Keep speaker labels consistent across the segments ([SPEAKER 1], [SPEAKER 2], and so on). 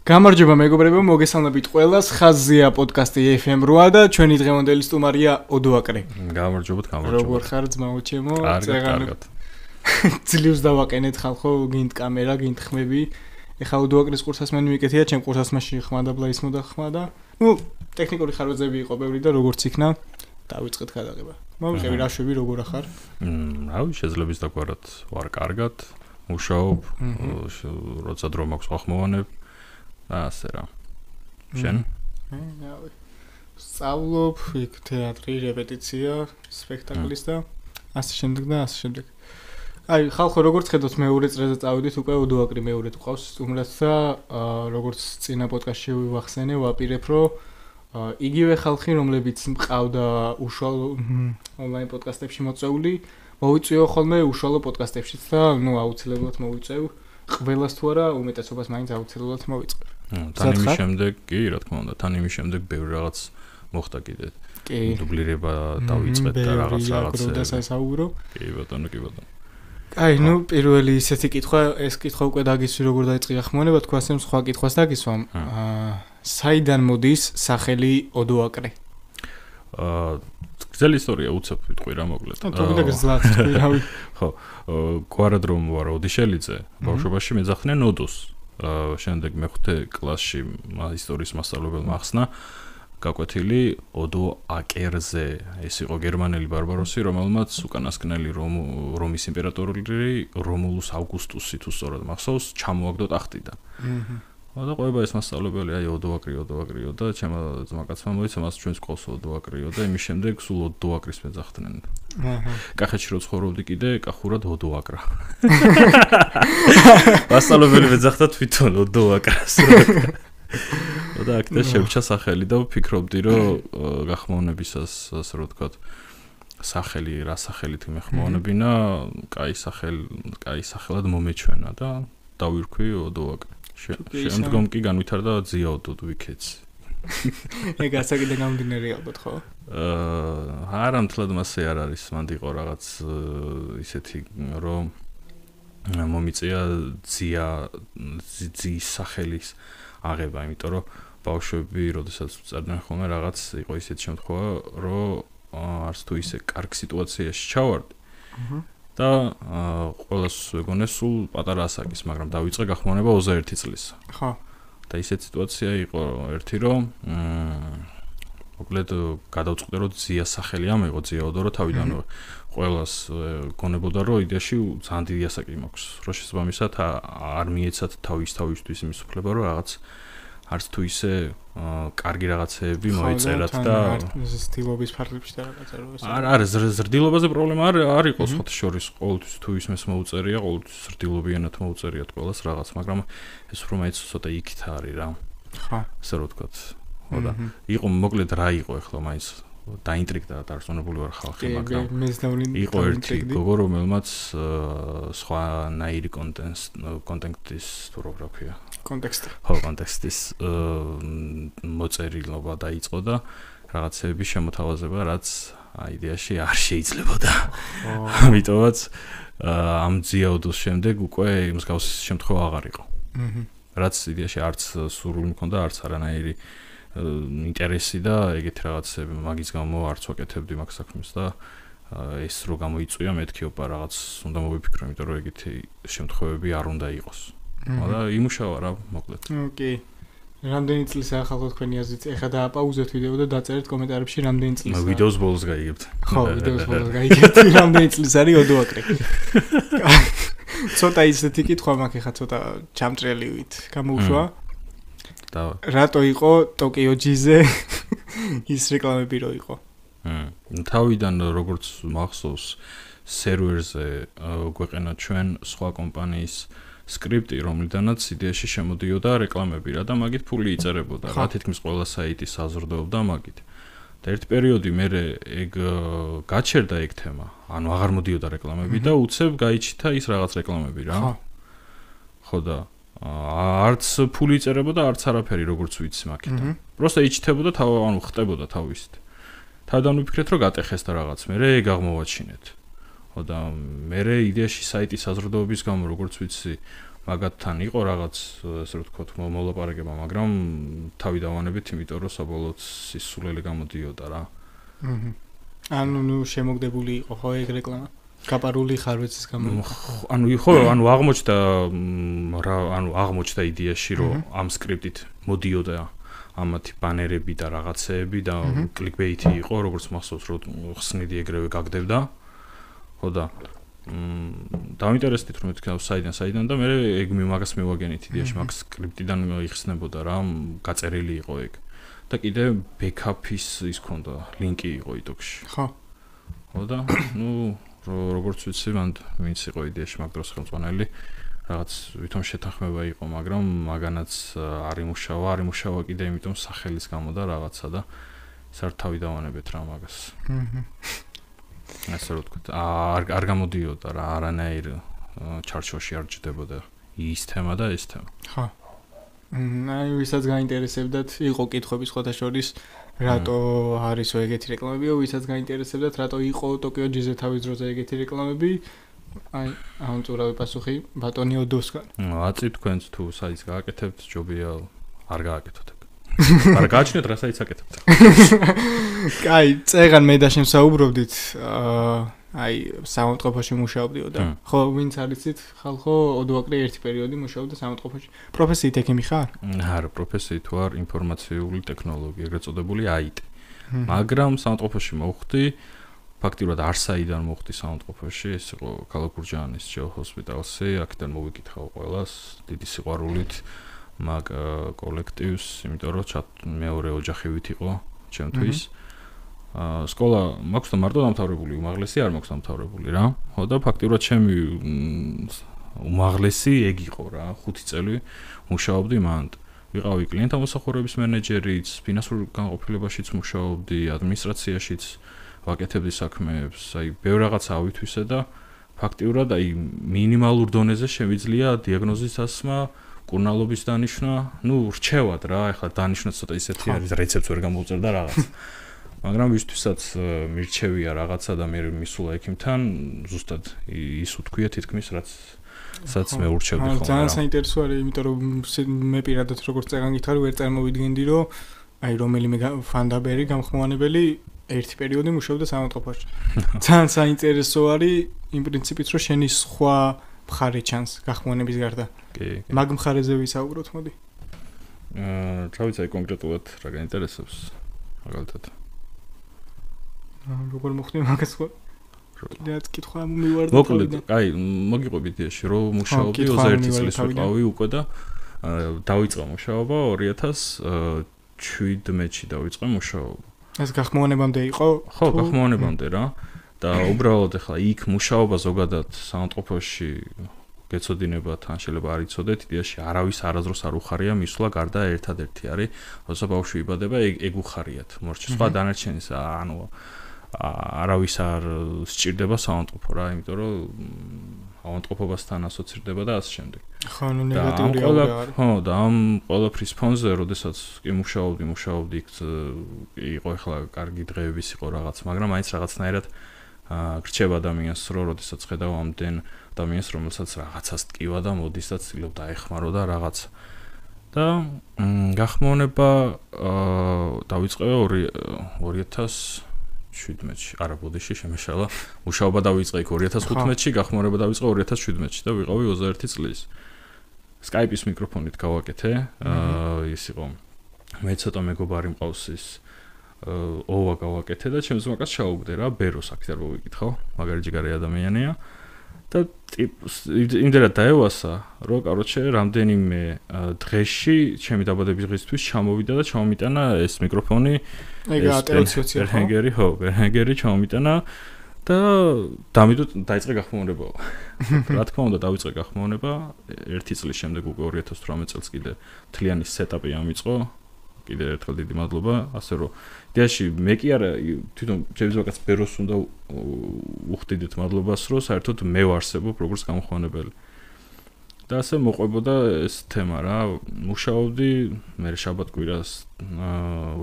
[SPEAKER 1] გამარჯობა მეგობრებო, მოგესალმებით ყველას. ხაზია პოდკასტი FM8 და ჩვენი დღევანდელი სტუმარია ოდოაკრე.
[SPEAKER 2] გამარჯობათ.
[SPEAKER 1] როგორ ხარ ძმაო ჩემო?
[SPEAKER 2] კარგად.
[SPEAKER 1] ძლივს დავაყენეთ ხალხო, გინდ კამერა, გინდ ხმები. ეხლა ოდოაკრის ყურსას მენი მიკეთია, ჩემ ყურსასმაში ხმა და ბლაისმოდა ხმა და ტექნიკური ხარვეზები იყო ბევრი და როგორც იქნა, დავიწყეთ გადაღება. მოვიყევი რაშვები, როგორ ახარ?
[SPEAKER 2] რავი, შეიძლება ისდაგვარად ვარ კარგად, მუშაობ, როცა დრო მაქვს ახმოვანებ. ასე რა. შენ?
[SPEAKER 1] რავი. სწავლობ, იქ თეატრი, რეპეტიცია, სპექტაკლის და ასე შემდეგ და ასე შემდეგ. აი, ხალხო, როგორც ხედავთ, მეორე წრეზე წავედით, უკვე ოდოაკრი მეორედ ყავს სტუმრად და როგორც წინა პოდკასტში ვახსენე, ვაპირებ, რომ იგივე ხალხი, რომლებიც მყავდა უშუალო ონლაინ პოდკასტებში მოწვეული, მოვიწვიო ხოლმე უშუალო პოდკასტებშიც და აუცილებლად მოვიწევ. ყველას თუ არა, უმეტესობას მაინც აუცილებლად მოვიწყებ.
[SPEAKER 2] თან იმის შემდეგ, კი, რა თქმა უნდა, თან იმის შემდეგ ბევრი რაღაც მოხდა კიდე.
[SPEAKER 1] კი.
[SPEAKER 2] დუბლირება დავიწყეთ და რაღაცა
[SPEAKER 1] და სასაუბრო.
[SPEAKER 2] კი, ბატონო, კი ბატონო.
[SPEAKER 1] აი, პირველი ისეთი კითხვა, ეს კითხვა უკვე დაგისვი როგორ დაიწყე ახმოვანება, თქვა ასე სხვა კითხვას დაგისვამ. საიდან მოდის სახელი ოდოაკრე?
[SPEAKER 2] გრძელი ისტორია უცებ ვიტყვი რა მოკლედ.
[SPEAKER 1] თუმცა გზლაც თქვი რავი.
[SPEAKER 2] ხო, გვარად რომ ვარ ოდიშელიძე, ბავშვობაში მეძახდნენ ოდოს. შემდეგ მეხუთე კლასში ისტორიის მასწავლებელმა ახსნა გაკვეთილი ოდო აკერზე. ეს იყო გერმანელი ბარბაროსი, რომელმაც უკანასკნელი რომის იმპერატორი რომულუს ავგუსტუსი თუ სწორად მახსოვს, ჩამოაგდო ტახტიდან. და ყובה ეს მასწავლებელი აი ოდოაკრიო და ჩემო ძმაკაცმა მოიცა მას ჩვენს სკოლას ოდოაკრიო და იმის შემდეგ სულ ოდოაკრის მეძახდნენ. კახეთში რო ცხოვრობდი კიდე კახურად ოდოაკრა. მასწავლებელი მეძახდა თვითონ ოდოაკრას. და აქ შევრჩა სახელი და ვფიქრობდი რომ გახმოვნებისას ასე რომ ვთქვათ სახელი რა სახელით მეხმოვნებინა, კაი სახელად მომეჩვენა და დავირქვი ოდოაკრა. შემდგომ კი განვითარდა ძია ოდოდ ვიქეცი.
[SPEAKER 1] ეგ ასაკიდან გამომდინარე ალბათ ხო?
[SPEAKER 2] არა მთლად მასე არ არის, მანდ იყო რაღაც ისეთი რომ მომიწია ძიის სახელის აღება, იმიტომ რომ ბავშვები როდესაც წერდნენ ხოლმე რაღაც იყო ისეთი შემთხვევა, რომ არც თუ ისე კარგ სიტუაციაში ჩავარდი. და ყველას ვეგონე სულ პატარა ასაკის, მაგრამ დავიწყე გახმოვანება 21 წლის.
[SPEAKER 1] ხო.
[SPEAKER 2] და ისეთი სიტუაცია იყო ერთი რომ მოკლედ გადავწყვიტე რომ ძია სახელი ამეღო ძია ოდო თავიდანვე ყველას გონებოდა რომ იდეაში ძალიან დიდი ასაკი მაქვს. რო შესაბამისად არ მიეცათ თავისთვის იმის უფლება რომ რაღაც არც თუ ისე კარგი რაღაცეები მოეწერათ და
[SPEAKER 1] ზრდილობის ფარგლებში და რაღაცა რო ეს
[SPEAKER 2] არა ზრდილობაზე პრობლემა არ იყო სხვა შორის ყოველთვის თუ ისმეს მოუწერია ყოველთვის ზრდილობიანად მოუწერიათ ყველას რაღაც მაგრამ ეს უფრო მაინც ცოტა იქით არის რა
[SPEAKER 1] ხა
[SPEAKER 2] ასე რო ვთქვათ ხო და იყო მოკლედ რა იყო ახლა მაინც დაინტრიგდა დარწმუნებული ვარ ხალხი მაგრამ იყო ერთი გოგო რომელმაც სხვანაირი კონტენტის თუ რა ქვია კონტექსტის მოწერილობა დაიწყო და რაღაცეები შემოთავაზება, რაც იდეაში არ შეიძლებოდა. ამიტომაც ამ ძიაოდოს შემდეგ უკვე მსგავსი შემთხვევა აღარ იყო. რაც იდეაში არც სურვილი მქონდა, არც არანაირი ინტერესი და ეგეთი რაღაცები მაგის გამო არც ვაკეთებდი მაგ საქმეს და ეს რო გამოიწვია მეთქი ოპა რაღაც უნდა მოვიფიქრო, იმიტომ რომ ეგეთი შემთხვევები არ უნდა იყოს. და იმუშავა რა მოკლედ.
[SPEAKER 1] ოკეი. რამდენი წლისაა ხალხო თქვენი აზრით? ეხლა დააპაუზეთ ვიდეო და დაწერეთ კომენტარებში რამდენი წლისაა.
[SPEAKER 2] ვიდეოს ბოლოს გაიგებთ.
[SPEAKER 1] ხო, ვიდეოს ბოლოს გაიგებთ რამდენი წლის არის ოდოაკრე. ცოტა ისეთი კითხვა მაქვს ეხლა ცოტა ჩამჭრელივით. გამოუშვა.
[SPEAKER 2] დავა.
[SPEAKER 1] რატო იყო ტოკიო ჯიზე ის რეკლამები რო იყო?
[SPEAKER 2] თავიდან როგორც მახსოვს სერვერზე გვეყენა ჩვენ სხვა კომპანიის სკრიპტი, რომლიდანაც იდეაში შემოდიოდა რეკლამები რა და მაგით ფული იწერებოდა. რა თითქმის ყველა საიტი საზრდოობდა მაგით. და ერთ პერიოდი მე ეგ გაჩერდა ეგ თემა. ანუ აღარ მოდიოდა რეკლამები და უცებ გაიჩითა ის რაღაც რეკლამები რა. ხო და არც ფული იწერებოდა, არც არაფერი როგორც ვიცი მაგითთან. პროსტა იჩითებოდა ანუ ხტებოდა თავისით. თავიდან ვიფიქრეთ რომ გატეხეს და რაღაც, მე ეგ აღმოვაჩინეთ. და მე იდეაში საიტის საზრდოობის გამო როგორც ვიცი მაგათთან იყო რაღაც ესე რომ ვთქვათ მოლაპარაკება, მაგრამ თავი დავანებით, იმიტომ რომ საბოლოოდ სისულელი გამოდიოდა რა.
[SPEAKER 1] ანუ შემოგდებული იყო ხო ეგ რეკლამა? გაპარული ხარვეცის გამო. აღმოჩნდა იდეაში, რომ ამ სკრიპტით მოდიოდა ამათი ბანერები და რაღაცეები და კლიკბეითი იყო, როგორც მახსოვს, რომ ხსნიდი ეგრევე გაგდებდა. ხო და დავინტერესდით რომ თქვა საიდან და მე ეგ მაგას მივაგენით იდეაში, მაგ სკრიპტიდან იხსნებოდა რა, გაწერილი იყო ეგ. და კიდე ბექაპის ის ქონდა, ლინკი იყო იდოქში. ხო.
[SPEAKER 2] ხო და როგორც ვიცი, მანდ ვინც იყო იდეაში მაგ დროს ხელმძღვანელი, რაღაც ვითომ შეთანხმება იყო, მაგრამ მაგანაც არ იმუშავა კიდე იმიტომ სახელის გამო და რაღაცა და საერთავი დავანებეთ რა მაგას. ასე რომ ვთქვათ, არ გამოდიოდა რა, არანაირ ჩარჩოში არ ჯდებოდა ის თემა და ეს თემა.
[SPEAKER 1] ხო. აი, ვისაც გაინტერესებდათ, იყო კითხვები სხვათა შორის, რატო არისო ეგეთი რეკლამები, ვისაც გაინტერესებდათ, რატო იყო ტოკიო ჯიზე თავის დროზე ეგეთი რეკლამები, აი, ამწურავი პასუხი ბატონი ოდოსგან.
[SPEAKER 2] აწი თქვენც თუ საიტს გააკეთებთ, ჯობია არ გააკეთოთ. არ გააჩნიოთ რა საიტს აკეთებთ.
[SPEAKER 1] კაი, წეგან მე და შემსაუბრობდით, აი, სამონტყოფოში მუშაობდიო და ხო, ვინც არიცით, ხალხო ოდოაკრე ერთი პერიოდი მუშაობდა სამონტყოფოში. პროფესიით ექიმი ხარ?
[SPEAKER 2] არა, პროფესიით ვარ ინფორმაციული ტექნოლოგი, ეგრეთ წოდებული IT. მაგრამ სამონტყოფოში მოვხდი, ფაქტიურად არსაიდან მოვხდი სამონტყოფოში, ეს იყო ქალაქ გურჯაანის ჯო ჰოსპიტალში, აქედან მოვიკითხავ ყველას, დიდი სიყვარულით მაგ კოლექტივს, იმიტომ რომ მეორე ოჯახივით იყო ჩემთვის. სკოლა მაქვს და მარტო დამთავრებული, უმაღლესი არ მაქვს დამთავრებული რა. ხო და ფაქტიურად ჩემი უმაღლესი ეგ იყო რა, 5 წელი მუშაობდი მანდ. ვიყავი კლიენტამოსახურების მენეჯერიც, ფინანსურ განყოფილებაშიც მუშაობდი, ადმინისტრაციაშიც ვაკეთებდი საქმეებს, აი ბევრ რაღაცა ავითვისე და ფაქტიურად აი მინიმალურ დონეზე შემიძლია დიაგნოზის ასმა, კურნალობის დანიშვნა, რჩევად რა, ეხლა დანიშვნა ცოტა ისეთი არის, რეცეპტს ვერ გამოვწერდა რაღაც. მაგრამ ვისთვისაც მირჩევია რაღაცა და მე მისულა ექიმთან, ზუსტად ის უთქვია თითქმის რაც მე ურჩევდი ხოლმე.
[SPEAKER 1] ძალიან საინტერესო არის, იმიტომ რომ მე პირადად როგორც წეგან გითხარი, ვერ წარმოვიდგენდი, რომ აი რომელიმე ფანდაბერი გამხმოვანებელი ერთი პერიოდი მუშაობდა სამონტყოფოში. ძალიან საინტერესო არის იმ პრინციპით, რომ შენი სხვა მხარე ჩანს გახმოვანების გარდა.
[SPEAKER 2] კი.
[SPEAKER 1] მაგ მხარეზე ვისაუბროთ, მოდი.
[SPEAKER 2] რა ვიცი, აი კონკრეტულად რა გაინტერესებს მაგალითად.
[SPEAKER 1] როგორ მოხდი მაგას ხო? კიდეაც კითხვა მივარდა.
[SPEAKER 2] მოკლედ, აი, მოგიყვები იდეაში, რომ მუშაობდი 21 წლის ვიყავი უკვე და დავიწყე მუშაობა 2017-ში დავიწყე მუშაობა.
[SPEAKER 1] ეს გახმოვანებამდე იყო?
[SPEAKER 2] ხო, გახმოვანებამდე რა. და უბრალოდ ახლა იქ მუშაობა ზოგადად სამონტყოფოში გეცოდინებათ, ან შეიძლება არ იცოდეთ, იდეაში არავის არაზროს არ უხარია მისვლა, გარდა ერთადერთი არის, როცა ბავშვი იბადება, ეგ უხარიათ. მორჩი სხვა დანარჩენის ანუ არავის არ სჭირდება სამონტყოფო რა, იმიტომ რომ ავანტყოფობასთან ასოცირდება და ასე შემდეგ.
[SPEAKER 1] ხო, ნუ ნეგატიური არის.
[SPEAKER 2] ხო, და ამ ყველაფრის ფონზე, როდესაც კი მუშაობდი, იქ იყო ახლა კარგი დღეების იყო რაღაც, მაგრამ აიც რაღაცნაირად გრჩება ადამიანს, როდესაც ხედავ ამდენ ადამიანს, რომელსაც რაღაცას ტკივა და მოდის და ცდილობდა ეხმარო და რაღაც. და გახმოვანება დავიწყე 2017-ში, არა ბოდიში შემეშალა. მუშაობა დავიწყე იქ 2015-ში, გახმოვანება დავიწყე 2017-ში და ვიყავი 21 წლის. Skype-ის მიკროფონით გავაკეთე. ის იყო მე ცოტა მეგობარი მყავს ის ოვა გავაკეთე და ჩემს მაგას ჩაუგდე რა, ბეროს აქ არ მოვიკითხავ, მაგარი ჯიგარი ადამიანია. და იმდენად დაევასა, რომ კაროჩე რამდენიმე დღეში ჩემი დაბადების დღისთვის ჩამოვიდა და ჩამომიტანა ეს მიკროფონი. ბერჰენგერი ჩამომიტანა და დაიწყე გახმოვანება. რა თქმა უნდა, დავიწყე გახმოვანება 1 წლის შემდეგ უკვე 2018 წელს კიდე მთლიანი სეტაპი ამიწყო. კიდე ერთხელ დიდი მადლობა, ასე რომ იდეაში მე კი არა თვითონ ჩემს ბეროს უნდა უხდიდეთ მადლობას, რომ საერთოდ მე ვარსებობ როგორც გამხმოვანებელი. და ასე მოყვებოდა ეს თემა რა, მუშაობდი, მე შაბათ-კვირას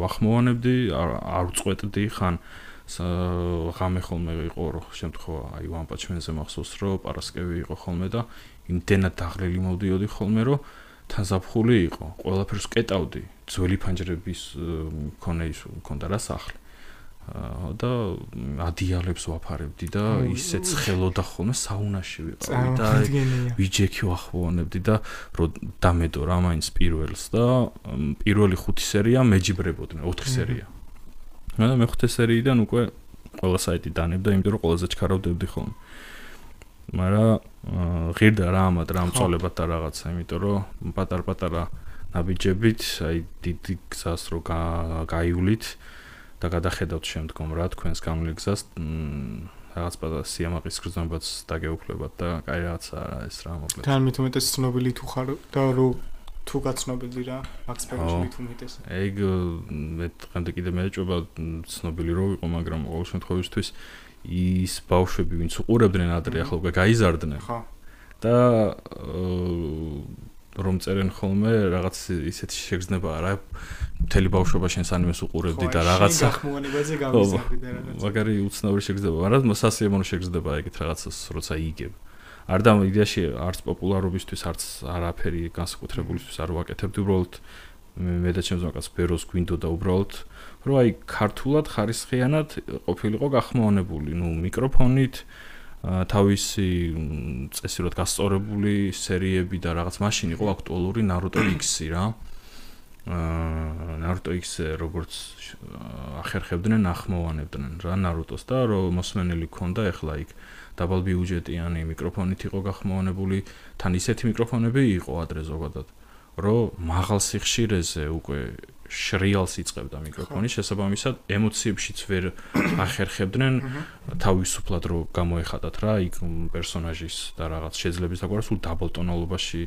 [SPEAKER 2] ვახმოვანებდი, არ უწყვეტდი ხან ღამე ხოლმე იყო რო შემთხვევა აი One Punch Man-ზე მახსოვს რომ პარასკევი იყო ხოლმე და იმდენად დაღლილი მოვდიოდი ხოლმე რომ თან ზაფხული იყო ყველაფერს კეტავდი ძველი ფანჯრების მქონდა რა სახლი და ადიალებს ვაფარებდი და ისეც ხელოდა ხოლმე საუნაში ვიყავი და ვიჯექი ვახმოვანებდი და რო დამედო რა მაინც პირველს და პირველი 5 სერია მეჯიბრებოდნენ 4 სერია და მე-5 სერიიდან უკვე ყველა საიტი დანებდა იმიტომ რომ ყველაზე ჩქარავდებდი ხოლმე მაგრამ ღირდა რა ამად რა მწოლებად და რაღაცა იმიტომ რომ პატარ-პატარა ნაბიჯებით აი დიდი გზას რო გაივლით და გადახედავთ შემდგომ რა თქვენს გამლილ გზას რაღაც პატარა სიამაყის გრძნობაც დაგეუფლებათ და კაი რაღაცა ეს რა მოკლედ
[SPEAKER 1] თან მით უმეტეს ცნობილი თუ ხარ და რო თუ გაცნობილი რა მაქს პეროში მით უმეტეს
[SPEAKER 2] ეგ მე დღემდე კიდე მეეჭობა ცნობილი რო ვიყო მაგრამ ყოველ შემთხვევაში ის ბავშვები ვინც უყურებდნენ ადრე ახლა უკვე გაიზარდნენ
[SPEAKER 1] ხო
[SPEAKER 2] და რომ წერენ ხოლმე რაღაც ისეთი შეგრძნებაა რა მთელი ბავშვობა შენს ანიმეს უყურებდი და რაღაცა
[SPEAKER 1] გახმოვანებაზე გამიზარდი და რაღაცა
[SPEAKER 2] მაგარი უცნაური შეგრძნება მაგრამ სასიამოვნო შეგრძნება ეგეთ რაღაცას როცა იგებ არ და იდეაში არც პოპულარობისთვის არც არაფერი განსაკუთრებულისთვის არ ვაკეთებდი უბრალოდ მე და ჩემს მაგას ბეროს გვინდოდა უბრალოდ რომ აი ქართულად ხარისხიანად ყოფილიყო გახმოვანებული ნუ მიკროფონით თავისი წესიურად გასწორებული სერიები და რაღაც მაშინ იყო აქტუალური Naruto X-ი რა Naruto X-ზე როგორც ახერხებდნენ ახმოვანებდნენ რა Naruto-ს და რომ მოსმენელი ქონდა ეხლა იქ დაბალ ბიუჯეტიანი მიკროფონით იყო გახმოვანებული თან ისეთი მიკროფონები იყო ადრე ზოგადად რომ მაღალ სიხშირეზე უკვე შრიალს იწყებდა მიკროფონი შესაბამისად ემოციებშიც ვერ ახერხებდნენ თავისუფლად რომ გამოეხატათ რა იქ პერსონაჟის და რაღაც შეძლების დაგვარს სულ დაბალ ტონალობაში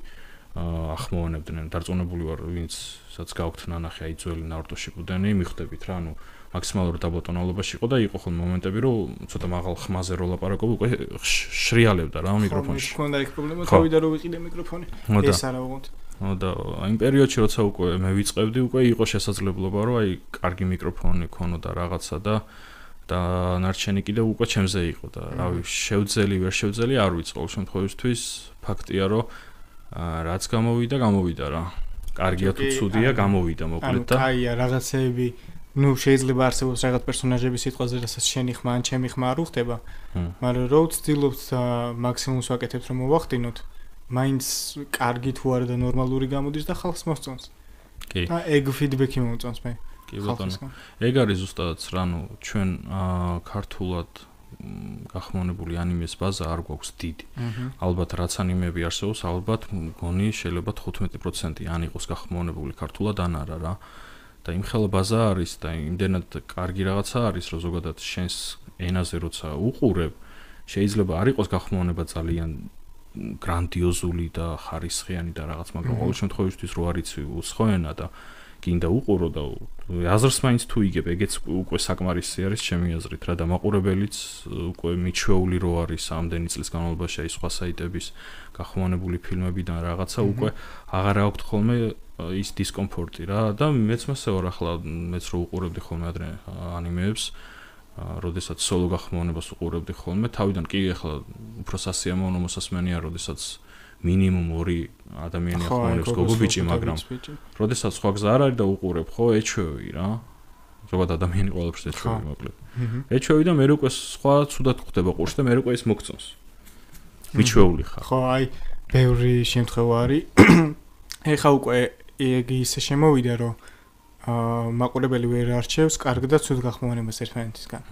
[SPEAKER 2] ახმოვანებდნენ დარწმუნებული ვარ ვინცაც გაქვთ ნანახი აი ძველი Naruto-ში ბუდენი მიხვდებით რა ანუ მაქსიმალურად დაბალ ტონალობაში იყო და იყო ხოლმე მომენტები რომ ცოტა მაღალ ხმაზე რო ლაპარაკობ უკვე შრიალებდა რა მიკროფონში
[SPEAKER 1] მქონდა იქ პრობლემა თავიდან რო ვიყიდე მიკროფონი ეს არა უღონთ
[SPEAKER 2] და იმ პერიოდში როცა უკვე მე ვიწყებდი უკვე იყო შესაძლებლობა რომ აი კარგი მიკროფონი ქონოდა რაღაცა და ნარჩენი კიდევ უკვე ჩემზე იყო და რავი შევძელი ვერ შევძელი არ ვიცი ყოველ შემთხვევაში ფაქტია რომ რაც გამოვიდა რა კარგია თუ ცუდია გამოვიდა მოკლედ და
[SPEAKER 1] კაია რაღაცეები ნუ შეიძლება არსებობს რაღაც პერსონაჟების სიტყვაზე რასაც შენი ხმა ან ჩემი ხმა არ უხდება მაგრამ რო ვცდილობთ მაქსიმუმს ვაკეთებთ რომ მოვახდინოთ მაინც კარგი თუ არა და ნორმალური გამოდის და ხალხს მოსწონს. კი. და ეგ ფიდბექი მომწონს მე.
[SPEAKER 2] კი ბატონო. ეგ არის ზუსტად რა ნუ ჩვენ ქართულად გახმოვანებული ანიმეს ბაზა არ გვაქვს დიდი. ალბათ რაც ანიმეები არსებობს, ალბათ მგონი შეიძლება 15% ან იყოს გახმოვანებული ქართულად ან არა რა. და იმ ხელა ბაზა არის და იმდენად კარგი რაღაცა არის, რომ ზოგადად შენს ენაზე როცა უყურებ, შეიძლება არ იყოს გახმოვანება ძალიან გრანდიოზული და ხარისხიანი და რაღაც, მაგრამ ყოველ შემთხვევაში რო არიცი უცხო ენა და გინდა უყურო და აზრს მაინც თუ იგებ, ეგეც უკვე საკმარისი არის ჩემი აზრით რა და მაყურებელიც უკვე მიჩვეული რო არის ამდენი წლის განმავლობაში აი სხვა საიტების გახმოვანებული ფილმებიდან რაღაცა უკვე აღარ აქვთ ხოლმე ის დისკომფორტი რა და მეც მასე ვარ ახლა მეც რო უყურებდი ხოლმე ადრე ანიმეებს როდესაც სოლო გახმოვანებას უყურებდი ხოლმე თავიდან კი ახლა უფრო სასიამოვნო მოსასმენია როდესაც მინიმუმ 2 ადამიანი ახმოვანებს გოგო ბიჭი მაგრამ როდესაც სხვა გზა არ არის და უყურებ ხო ეჩვევი რა ზოგადად ადამიანი ყველაფერს ეჩვევი მოკლედ ეჩვევი და მე უკვე სხვა ცუდად ხდება ყურში და მე უკვე ის მოგწონს მიჩვეული ხარ
[SPEAKER 1] ხო აი ბევრი შემთხვევა არის ეხა უკვე ეგ ისე შემოვიდა რომ მაყურებელი ვერ არჩევს კარგ და ცუდ გახმოვანებას ერთმანეთისგან.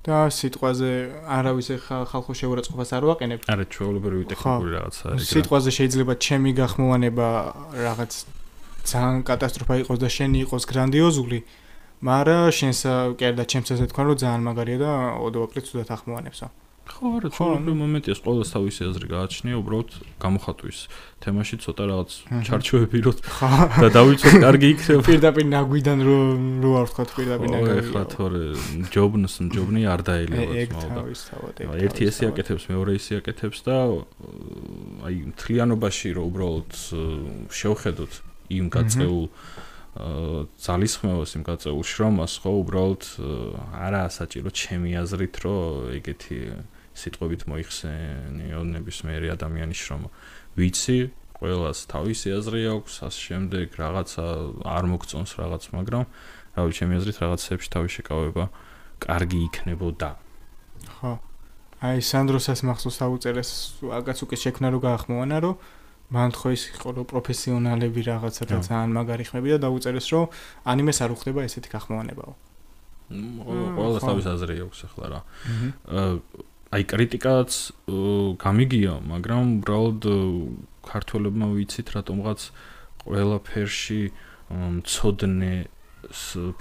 [SPEAKER 1] და სიტყვაზე არავის ხალხო შეურაცხყოფას არ ვაყენებ.
[SPEAKER 2] არა, ჩვეულებრივი ტექნიკური რაღაცა არის.
[SPEAKER 1] სიტყვაზე შეიძლება ჩემი გახმოვანება რაღაც ძალიან კატასტროფა იყოს და შენი იყოს გრანდიოზული, მაგრამ შენს კი და ჩემს ასე თქვა რომ ძალიან მაგარია და ოდოაკლე ცუდად ახმოვანებსო.
[SPEAKER 2] ხო, არა, ჩვეულებრივი მომენტია, ყოველს თავისი აზრი გააჩნია, უბრალოდ გამოხატვის თემაში ცოტა რაღაც ჩარჩოები რო და დავიცოთ კარგი იქნება.
[SPEAKER 1] პირდაპირ ნაგვიდან რო არ ვთქვა პირდაპირ ნაგვიდან.
[SPEAKER 2] ეხლა თორე ჯობნი არ დაელევს
[SPEAKER 1] მალდა.
[SPEAKER 2] ერთი ესე აკეთებს, მეორე ესე აკეთებს და აი მთლიანობაში რო უბრალოდ შევხედოთ იმ გაწეულ ძალისხმევას იმ გაწეულში რომ მას ხო უბრალოდ არაა საჭირო ჩემი აზრით რომ ეგეთი სიტყვებით მოიხსენიონების მეერი ადამიანის შრომა ვიცი ყველას თავისი აზრი აქვს ასე შემდეგ რაღაცა არ მოგწონს რაღაც მაგრამ რავი ჩემი აზრით რაღაცებში თავის შეკავება კარგი იქნებოდა
[SPEAKER 1] ხო აი სანდროსას მახსოვს აუწერეს აგაც უკვე შექმნა რო გაახმოვანა რომ მან ხო ის იყო რომ პროფესიონალები რაღაცა და ძალიან მაგარი ხმები და დაუწერეს რომ ანიმეს არ უხდება ესეთი გახმოვანებაო
[SPEAKER 2] ყველა თავის აზრი აქვს ახლა რა აი კრიტიკაც გამიგია მაგრამ უბრალოდ ქართველებმა ვიცით რატომღაც ყველაფერში მწოდნე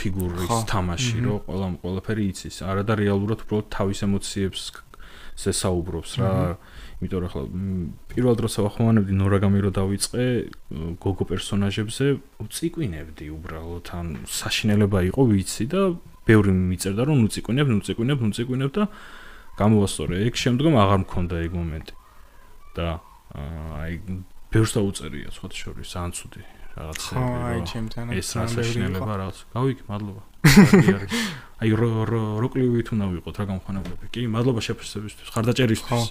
[SPEAKER 2] ფიგურის თამაში რომ ყველაფერი იცის არა და რეალურად უბრალოდ თავის ემოციებს ზესაუბრობს რა იმიტომ რომ ახლა პირველ დროს ავახმოვანებდი ნორაგამი რო დავიწყე გოგო პერსონაჟებზე უწიკვინებდი უბრალოდ ან საშინელება იყო ვიცი და ბევრი მიწერდა რომ ნუწიკვინებ და გამოვასწორე ეგ შემდგომ აღარ მქონდა ეგ მომენტი და აი ბევრს დაუწერია სხვათა შორის ძალიან ცუდი რაღაცები
[SPEAKER 1] აი ჩემთან
[SPEAKER 2] ეს რა საშინელება რაღაც გავიგე მადლობა აი როკლივით უნდა ვიყოთ რა გამხანებლები კი მადლობა შეფასებისთვის ხარდაჭერისთვის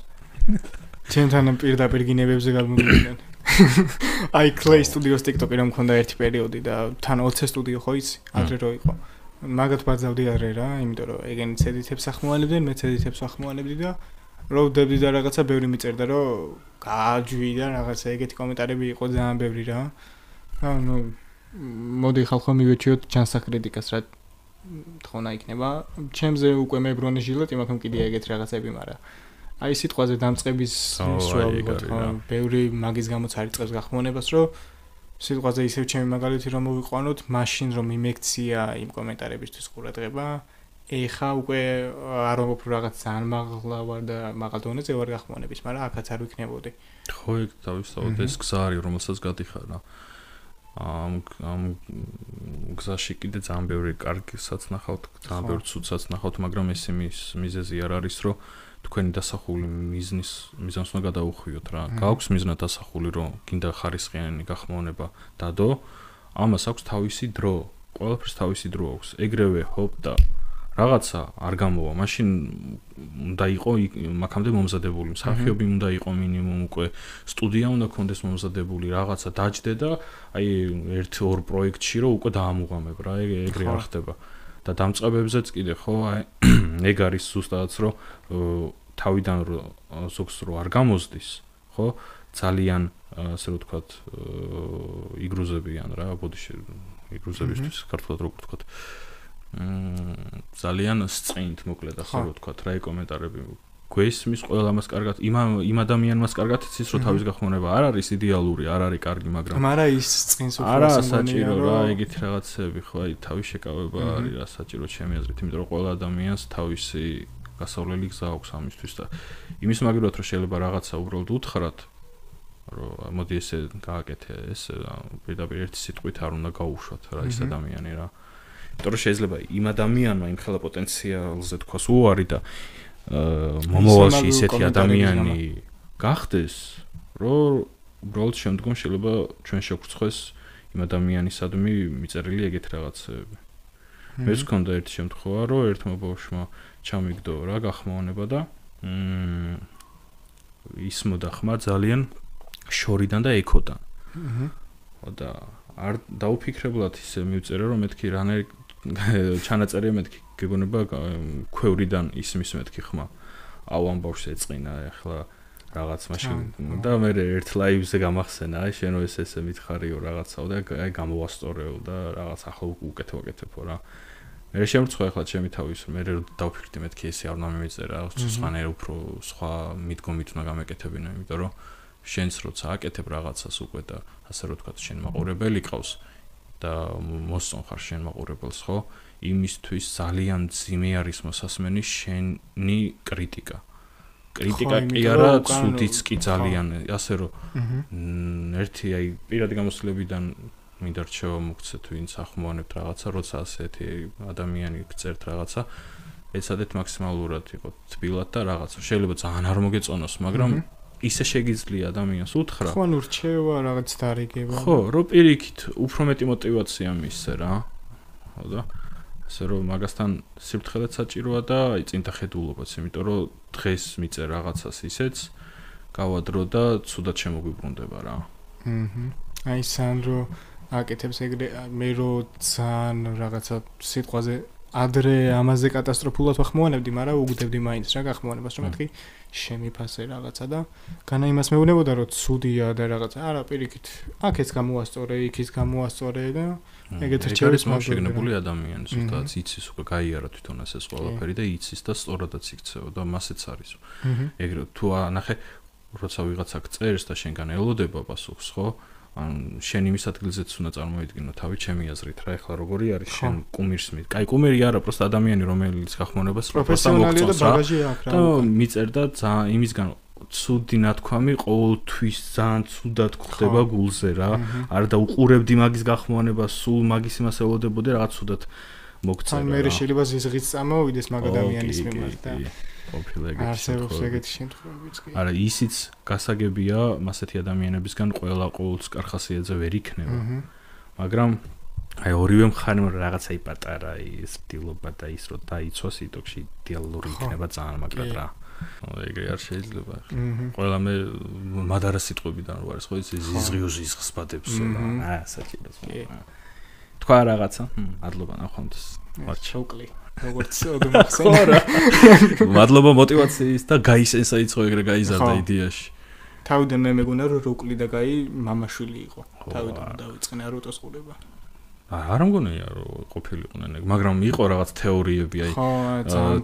[SPEAKER 1] ჩემთან პირდაპირ გინებებზე გამომიდნენ აი Clay Studios TikTok-ი რომ მქონდა ერთი პერიოდი და თან 20 სტუდიო ხო იცი ადრე რო იყო მაგათ ბაძავდი ადრე რა იმიტომ რომ ეგენი ცედითებს ახმოვანებდნენ მე ცედითებს ახმოვანებდი და რო ვდებდი და რაღაცა ბევრი მიწერდა რომ გააჯვიდა რაღაცა ეგეთი კომენტარები იყო ძალიან ბევრი რა ანუ მოდი ხალხო მივეჩიოთ ჩანს საკრიტიკას რა თხოვნა იქნება ჩემზე უკვე მებრუნე ჟილეტი მაგრამ კიდე ეგეთ რაღაცები მაგრამ აი სიტყვაზე დამწყების სროლა ვიყოთ ხო ბევრი მაგის გამოც არ იწყებს გახმოვნებას რომ სიტყვაზე ისევ ჩემი მაგალითი რომ მოვიყვანოთ მაშინ რომ იმექცია იმ კომენტარებისთვის ყურადღება ეხა უკვე არ ვფიქრობ რაღაც ძალიან მაღლა ვარ და მაღალ დონეზე ვარ გახმოვნების მაგრამ აქაც არ ვიქნებოდი
[SPEAKER 2] ხო ეგ თავისთავად ეს გზა არის რომელსაც გადიხარ რა ამ გზაში კიდე ძალიან ბევრი კარგისაც ნახავთ ძალიან ბევრი ცუდსაც ნახავთ მაგრამ ეს იმის მიზეზი არ არის რომ თქვენი დასახული მიზანს უნდა გადაუხვიოთ რა გაქვს მიზნად დასახული რომ გინდა ხარისხიანი გახმოვანება დადო ამას აქვს თავისი დრო ყველაფერს თავისი დრო აქვს ეგრევე ჰოპ და რაღაცა არ გამოვა მაშინ უნდა იყო მაგამდე მომზადებული მსახიობი უნდა იყო მინიმუმ უკვე სტუდია უნდა კონდეს მომზადებული რაღაცა დაჯდე და აი 1-2 პროექტში რომ უკვე დაამუღამებ რა ეგრე არ ხდება და დამწყებებზეც კიდე ხო აი ეგ არის ზუსტადაც რომ თავიდან ზოგს რო არ გამოზდის ხო ძალიან ასე რომ ვთქვათ იგრუზებიან რა ბოდიში იგრუზებისთვის ქართულად როგორ ვთქვათ ძალიან სწინთ მოკლედ ასე რომ ვთქვათ რა კომენტარები გვესმის ყველა მას კარგად იმ ადამიანმას კარგად იცის რომ თავის გახმოვანება არ არის იდეალური არ არის კარგი მაგრამ
[SPEAKER 1] არა ის წინს უფრო
[SPEAKER 2] არა საჭირო რა ეგეთი რაღაცები ხო აი თავის შეკავება არის რა საჭირო ჩემი აზრით იმიტომ რომ ყველა ადამიანს თავისი გასავლელი გზა აქვს ამისთვის და იმის მაგალითად რომ შეიძლება რაღაცა უბრალოდ უთხრათ რომ მოდი ესე გააკეთე ეს პირდაპირ ერთი სიტყვით არ უნდა გაუშვათ რა ის ადამიანი რა იმიტომ რომ შეიძლება იმ ადამიანმა იმ ხელა პოტენციალზე თქვას უარი და მომავალში ისეთი ადამიანი გახდეს რომ უბრალოდ შემდგომ შეიძლება ჩვენ შევგვწხვეს იმ ადამიანისადმი მიწერილი ეგეთ რაღაცები მეც მქონდა ერთი შემთხვევა რომ ერთმა ბავშვმა ჩამიგდო რა გახმოვანება და ის მოდახმა ძალიან შორიდან და ეკოდან და არ დაუფიქრებლად ისე მივწერე რომ მეთქი რანაირ ჩანაწერია მეთქი გეგონება ქვევრიდან ისმის მეთქი ხმა აუ ამ ბავშვს ეწყინა ახლა რაღაც მაშინ და მე ერთ ლაივზე გამახსენა აი შენ რომ ესე მითხარიო რაღაცაო და აი გამოვასწორეო და რაღაც ახლა უკეთებო რა მე შემრცხვა ახლა ჩემი თავის მე დავფიქრდი მეთქი ესე არ უნდა მიმეწერა სხვანაირ უფრო სხვა მიდგომით უნდა გამეკეთებინა იმიტომ რომ შენს როცა აკეთებ რაღაცას უკვე და ასე რომ თქვა შენ მაყურებელი ყავს და მოსწონ ხარ შენ მაყურებელს ხო იმისთვის ძალიან ძიმე არის მოსასმენი შენი კრიტიკა კი არა ცუდიც კი ძალიან ასე რომ ერთი აი პირადი გამოცდილებიდან მინდა რჩევა მოგცეთ ვინც ახმოვანებთ რაღაცა როცა ასეთი ადამიანი გწერთ რაღაცა ეცადეთ მაქსიმალურად იყოს თბილად და რაღაცა შეიძლება ძალიან არ მოგეწონოს მაგრამ ისე შეგიძლია ადამიანს უთხრა.
[SPEAKER 1] ხო, ანუ რჩევა რაღაც დარიგება.
[SPEAKER 2] ხო, რომ პირიქით უფრო მეტი мотиваცია მისცე რა. ხო და ასე რომ მაგასთან სიფრთხილეც საჭიროა და აი წინდახედულობაც, იმიტომ რომ დღეს მიწე რაღაცას ისეც გავადრო და ცუდად შემოგვიბრუნდება რა.
[SPEAKER 1] აი სანდრო აკეთებს ეგრე მე რო ძალიან რაღაცა სიტყვაზე ადრე ამაზე კატასტროფულად ვახმოვანებდი, მაგრამ უგდებდი მაინც რა გახმოვანებას, რომ მეთქი შემიფასე რაღაცა და განა იმას მეუბნებოდა რომ ცუდია და რაღაცა. არა, პირიქით, აქაც გამოასწორე, იქიც გამოასწორე და ეგეთ რჩევებს
[SPEAKER 2] მოგშეგნებული ადამიანი, ზუსტად იცის უკვე გაიარა თვითონ ეს ყველაფერი და იცის და სწორადაც იქცევა და მასეც არის. ეგრე თუ ნახე, როცა ვიღაცა წერს და შენგან ელოდება პასუხს, ხო? ან შენ იმის ადგილზეც უნდა წარმოიდგინო თავი ჩემი აზრით რა, ეხლა როგორი არის შენ კუმირს მით. კაი, კუმირი არა, პროსტა ადამიანი რომელიც გახმოვნებას პროფესიონალია და ბაგაჟი აქვს რა. და მიწერდა ძალიან იმისგან ცუდი ნათქვამი ყოველთვის ძალიან ცუდად გვხდება გულზე რა. არა და უყურებდი მაგის გახმოვნებას, სულ მაგის იმას ელოდებოდი რაღაც ცუდად მოგწერა. ან მე შეიძლება ზიზღიც წამოვიდეს მაგ ადამიანის მიმართ და ყოფილა ეგეთი
[SPEAKER 1] შემთხვევებიც კი.
[SPEAKER 2] არა, ისიც გასაგებია, მასეთი ადამიანებისგან ყოველს კარხასიაძე ვერ იქნება. მაგრამ აი ორივე მხარე რაღაცა იპატარა ის დილობა და ის რომ დაიცვას იტოქში იდეალური იქნება ძალიან მაგრად რა. ეგრე არ შეიძლება. ყველა მე მადარა სიტყვებიდან ვარ, ხო ის ზიზღს ბადებსო რა. საჭიროა. თქვა რაღაცა, მადლობა ნახვამდის.
[SPEAKER 1] შოკლი. როგორც ოდმახსენე.
[SPEAKER 2] მადლობა мотиваციის და გაისენსა იწყო ეგრე გაიზარდა იდეაში.
[SPEAKER 1] თავიდან მე მეგონა რომ როკლი და გაი მამაშვილი იყო. თავიდან დავიწყნა როტოს ყურება.
[SPEAKER 2] არ მგონია რომ ყოფილიყვნენ ეგ, მაგრამ იყო რაღაც თეორიები, აი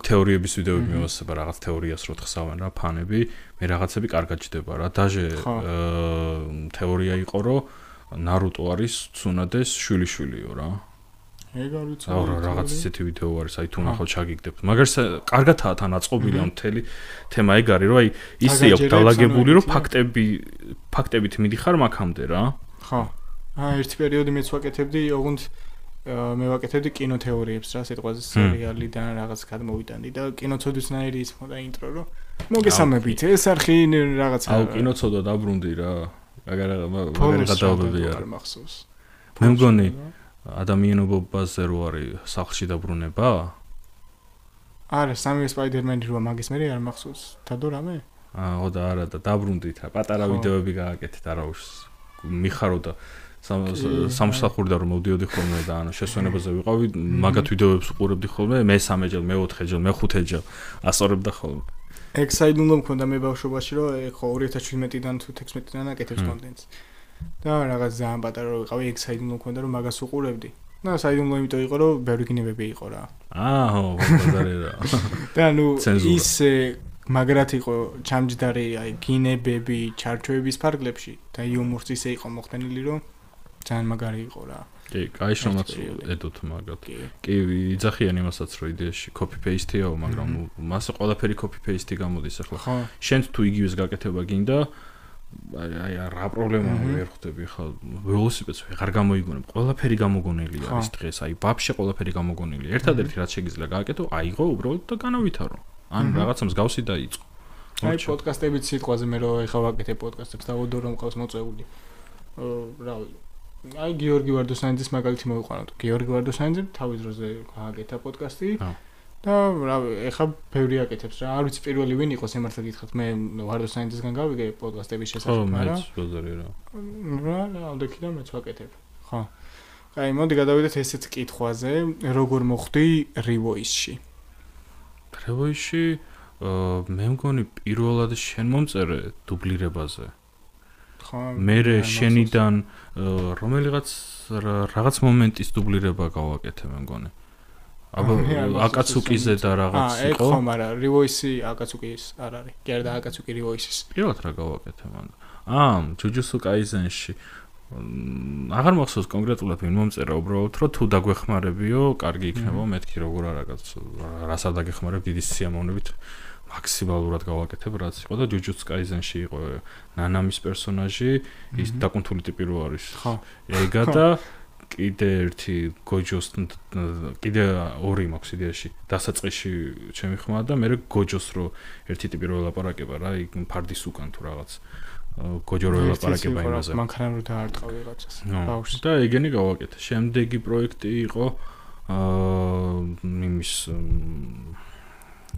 [SPEAKER 2] თეორიების ვიდეოები მივასება რაღაც თეორიას რო თხსავენ რა ფანები, მე რაღაცები კარგად ჯდება რა. დაჟე თეორია იყო რომ ნარუტო არის ცუნადეს შვილიშვილიო რა.
[SPEAKER 1] ეგ არ ვიცი.
[SPEAKER 2] აუ რაღაც ისეთი ვიდეო არის, აი თუ ნახავ ჩაგიგდებთ. მაგას კარგადაა თან აწყობილი ამ მთელი თემა ეგ არის, რომ აი ისე აქვს დალაგებული, რომ ფაქტებით მიდიხარ მაგამდე რა.
[SPEAKER 1] ხო. ერთი პერიოდი მეც ვაკეთებდი, ოღონდ მე ვაკეთებდი კინოთეორიებს რა, სიტყვაზე სერიალიდან რაღაც გადმოვიტანდი და კინოცოდვისნაირი ის მოდა ინტრო, რომ მოგესალმებით, ეს არხი რაღაცა.
[SPEAKER 2] აუ კინოცოდა დაბრუნდი რა. მაგარი გადაობები არ
[SPEAKER 1] მახსოვს.
[SPEAKER 2] მე მგონი ადამიანობაზე რო არის სახლში დაბრუნება?
[SPEAKER 1] არა, სამი სპაიდერმენი რო მაგის მე არ მახსოვს. თადო რამე?
[SPEAKER 2] აო და არა და დაბრუნდით რა, პატარა ვიდეოები გააკეთეთ არა უშ მიხარო და სამსახურდა რომ მოვდიოდი ხოლმე და ანუ შესვენებაზე ვიყავი, მაგათ ვიდეოებს უყურებდი ხოლმე, მე-3 მე-4 მე-5 ასწორებდა ხოლმე.
[SPEAKER 1] ეგ საიდუმლო მქონდა მე ბავშვობაში, რომ ხო 2017-დან თუ 16-დან აკეთებს კონტენტს. და რაღაც ძალიან პატარა რო ვიყავი, ეგ საიდუმლო მქონდა რომ მაგას უყურებდი. და საიდუმლო იმიტომ იყო რომ ბევრი გინებები იყო რა.
[SPEAKER 2] აჰო, ბაზარი რა.
[SPEAKER 1] და ანუ ის მაგრად იყო ჩამჯდარი აი გინებები, ჩარჩოების ფარგლებში და იუმორს ისე იყო მოხდენილი რომ ძალიან მაგარი იყო რა.
[SPEAKER 2] კი, კაი შრომაც ედოთ მაგათ. კი, იძახიან იმასაც რომ იდეაში copy paste-ია, მაგრამ მასე ყველაფერი copy paste-ი გამოდის ახლა. შენ თუ იგივეს გაკეთება გინდა, აი რა პრობლემა ვერ ხვდები ხა ველოსიპედს ვეღარ გამოიგონებ. ყველაფერი გამოგონილი არის დღეს, აი ბაბშე ყველაფერი გამოგონილია. ერთადერთი რაც შეგიძლია გააკეთო, აიღო უბრალოდ და განავითარო. ან რაღაცა მსგავსი დაიწყო.
[SPEAKER 1] აი პოდკასტებით სიტყვაზე მე რო ეხა ვაკეთებ პოდკასტებს და ოდო რომ ყავს მოწეული. რავი აი გიორგი ვარდოსანიძის მაგალითი მოვიყვანოთ. გიორგი ვარდოსანიძე თავის დროზე გააკეთა პოდკასტი და რავი ეხა ბევრი აკეთებს რა. არ ვიცი პირველი ვინ იყო სიმართლე გითხრათ. მე ვარდოსანიძისგან გავიგე პოდკასტების შესახებ,
[SPEAKER 2] მაგრამ ხო, მეც ბაზარი რა.
[SPEAKER 1] რა, ამდენიდან მეც ვაკეთებ. ხო. აი მოდი გადავიდეთ ესეც კითხვაზე, როგორ მოხდი Revoice-ში?
[SPEAKER 2] Revoice-ში მე მგონი პირველად შენ მომწერე დუბლირებაზე. მერე შენიდან რაღაც მომენტის დუბლირება გავაკეთე მე მგონი. აბა აკაცუკიზე და რაღაც იყო.
[SPEAKER 1] ხო, მაგრამ Revoice აკაცუკის არ არის. კი არა და აკაცუკი Revoice-ის.
[SPEAKER 2] პირველად რა გავაკეთე მან. Jujutsu Kaisen-ში აღარ მახსოვს კონკრეტულად ვინ მომწერა, უბრალოდ რომ თუ დაგვეხმარებიო, კარგი იქნება, მეთქი როგორ არაკაც რას არ დაგეხმარებ დიდი სიამოვნებით. მაქსიმალურად გავაკეთებ რაც იყო და Jujutsu Kaisen-ში იყო ნანამის პერსონაჟი, ის დაკუნთული ტიპი რო არის.
[SPEAKER 1] ხო.
[SPEAKER 2] ეგა და კიდე ერთი გოჯოს კიდე ორი მაქვს იდეაში დასაწყისში ჩემი ხმა და მე გოჯოს რო ერთი ტიპი რო ელაპარაკება რა იქ ფარდის უკან თუ რაღაც გოჯო რო ელაპარაკება იმაზე
[SPEAKER 1] მანქანა რო დაარტყა ვიღაცას ბავშვს
[SPEAKER 2] და ეგენი გავაკეთე შემდეგი პროექტი იყო იმის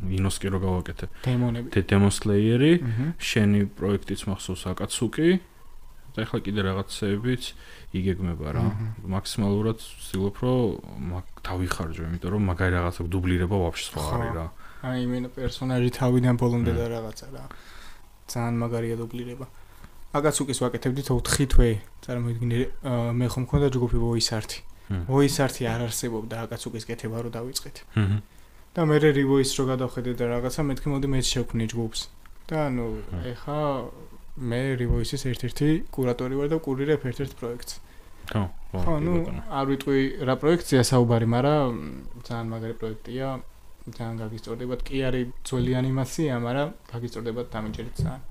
[SPEAKER 2] ინოსკი რო გავაკეთე
[SPEAKER 1] დემონები
[SPEAKER 2] Demon Slayer-ი შენი პროექტიც მახსოვს აკაცუკი და ახლა კიდე რაღაცეებიც იგეგმება რა მაქსიმალურად ვცდილობ რომ დავიხარჯო იმიტომ რომ მაგარი რაღაცა დუბლირება ვაფშე სხვა არის რა
[SPEAKER 1] აი იმენა პერსონაჟი თავიდან ბოლომდე და რაღაცა რა ძალიან მაგარია დუბლირება აკაცუკის ვაკეთებდით 4 თვე წარმოიდგინე მე ხომ მქონდა ჯგუფი ვოისარტი არ არსებობდა აკაცუკის კეთება რო დავიწყეთ და მე რივოის რო გადავხედე და რაღაცა მეთქი მოდი მეც შევქმნი ჯგუფს და ნუ ეხა მე რივოისის ერთ-ერთი კურატორი ვარ და კურირებ ერთ-ერთ პროექტს. ხო, ნუ არ ვიტყვი რა პროექტია საუბარი, მაგრამ ძალიან მაგარი პროექტია. ძალიან გაგისწორდებათ. კი არის ძველი ანიმაცია, მაგრამ გაგისწორდებათ დამიჯერეთ ძალიან.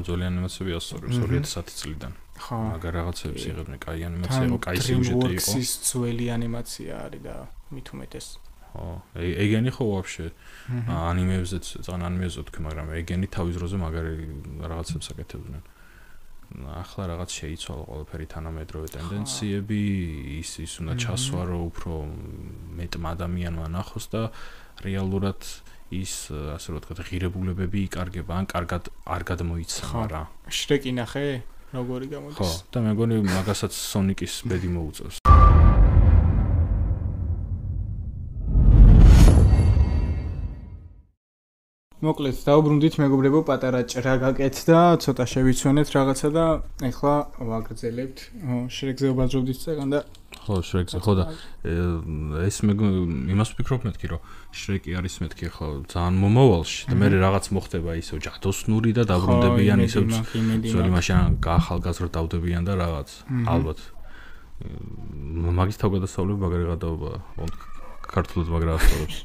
[SPEAKER 2] ძველი ანიმაციები ასწორებს 2010 წლიდან. ხო, მაგარ რაღაცებს იღებდნენ, კაი ანიმაცია იყო, კაი სიუჟეტი იყო. ის
[SPEAKER 1] ძველი ანიმაცია არის და მით უმეტეს.
[SPEAKER 2] ხო, ეგენი ხო ვაფშე ანიმეებზეც ძალიან ანიმეზე თქვი, მაგრამ ეგენი თავის დროზე მაგარი რაღაცებს აკეთებდნენ. ახლა რაღაც შეიცვალა ყველაფერი თანამედროვე ტენდენციები, ის უნდა ჩასვა რომ უფრო მეტმა ადამიანმა ნახოს და რეალურად ის ასე რომ ვთქვათ ღირებულებები იკარგება, ან კარგად არ გადმოიცემა რა.
[SPEAKER 1] შრეკი ნახე, როგორი გამოდის.
[SPEAKER 2] ხო, და მე მგონი მაგასაც სონიკის ბედი მოუწევს.
[SPEAKER 1] მოკლედ დაუბრუნდით მეგობრებო, პატარა ჭრა გაკეთდა, ცოტა შევიცვენეთ რაღაცა და ეხლა ვაგრძელებთ. შრეკზე ვბაძრობდით წეგან და
[SPEAKER 2] ხო, შრეკზე ხო და ეს მე იმას ვფიქრობ მეთქი რომ შრეკი არის მეთქი ახლა ძალიან მომავალში და მე რაღაც მოხდება ისევ ჯადოსნური და დაბრუნდებიან ისევ ძველი მაშინ გაახალგაზრდა დავდებიან და რაღაც ალბათ მაგის თავგადასავლები მაგარი გადაობა ქართულად მაგრა ასწორებს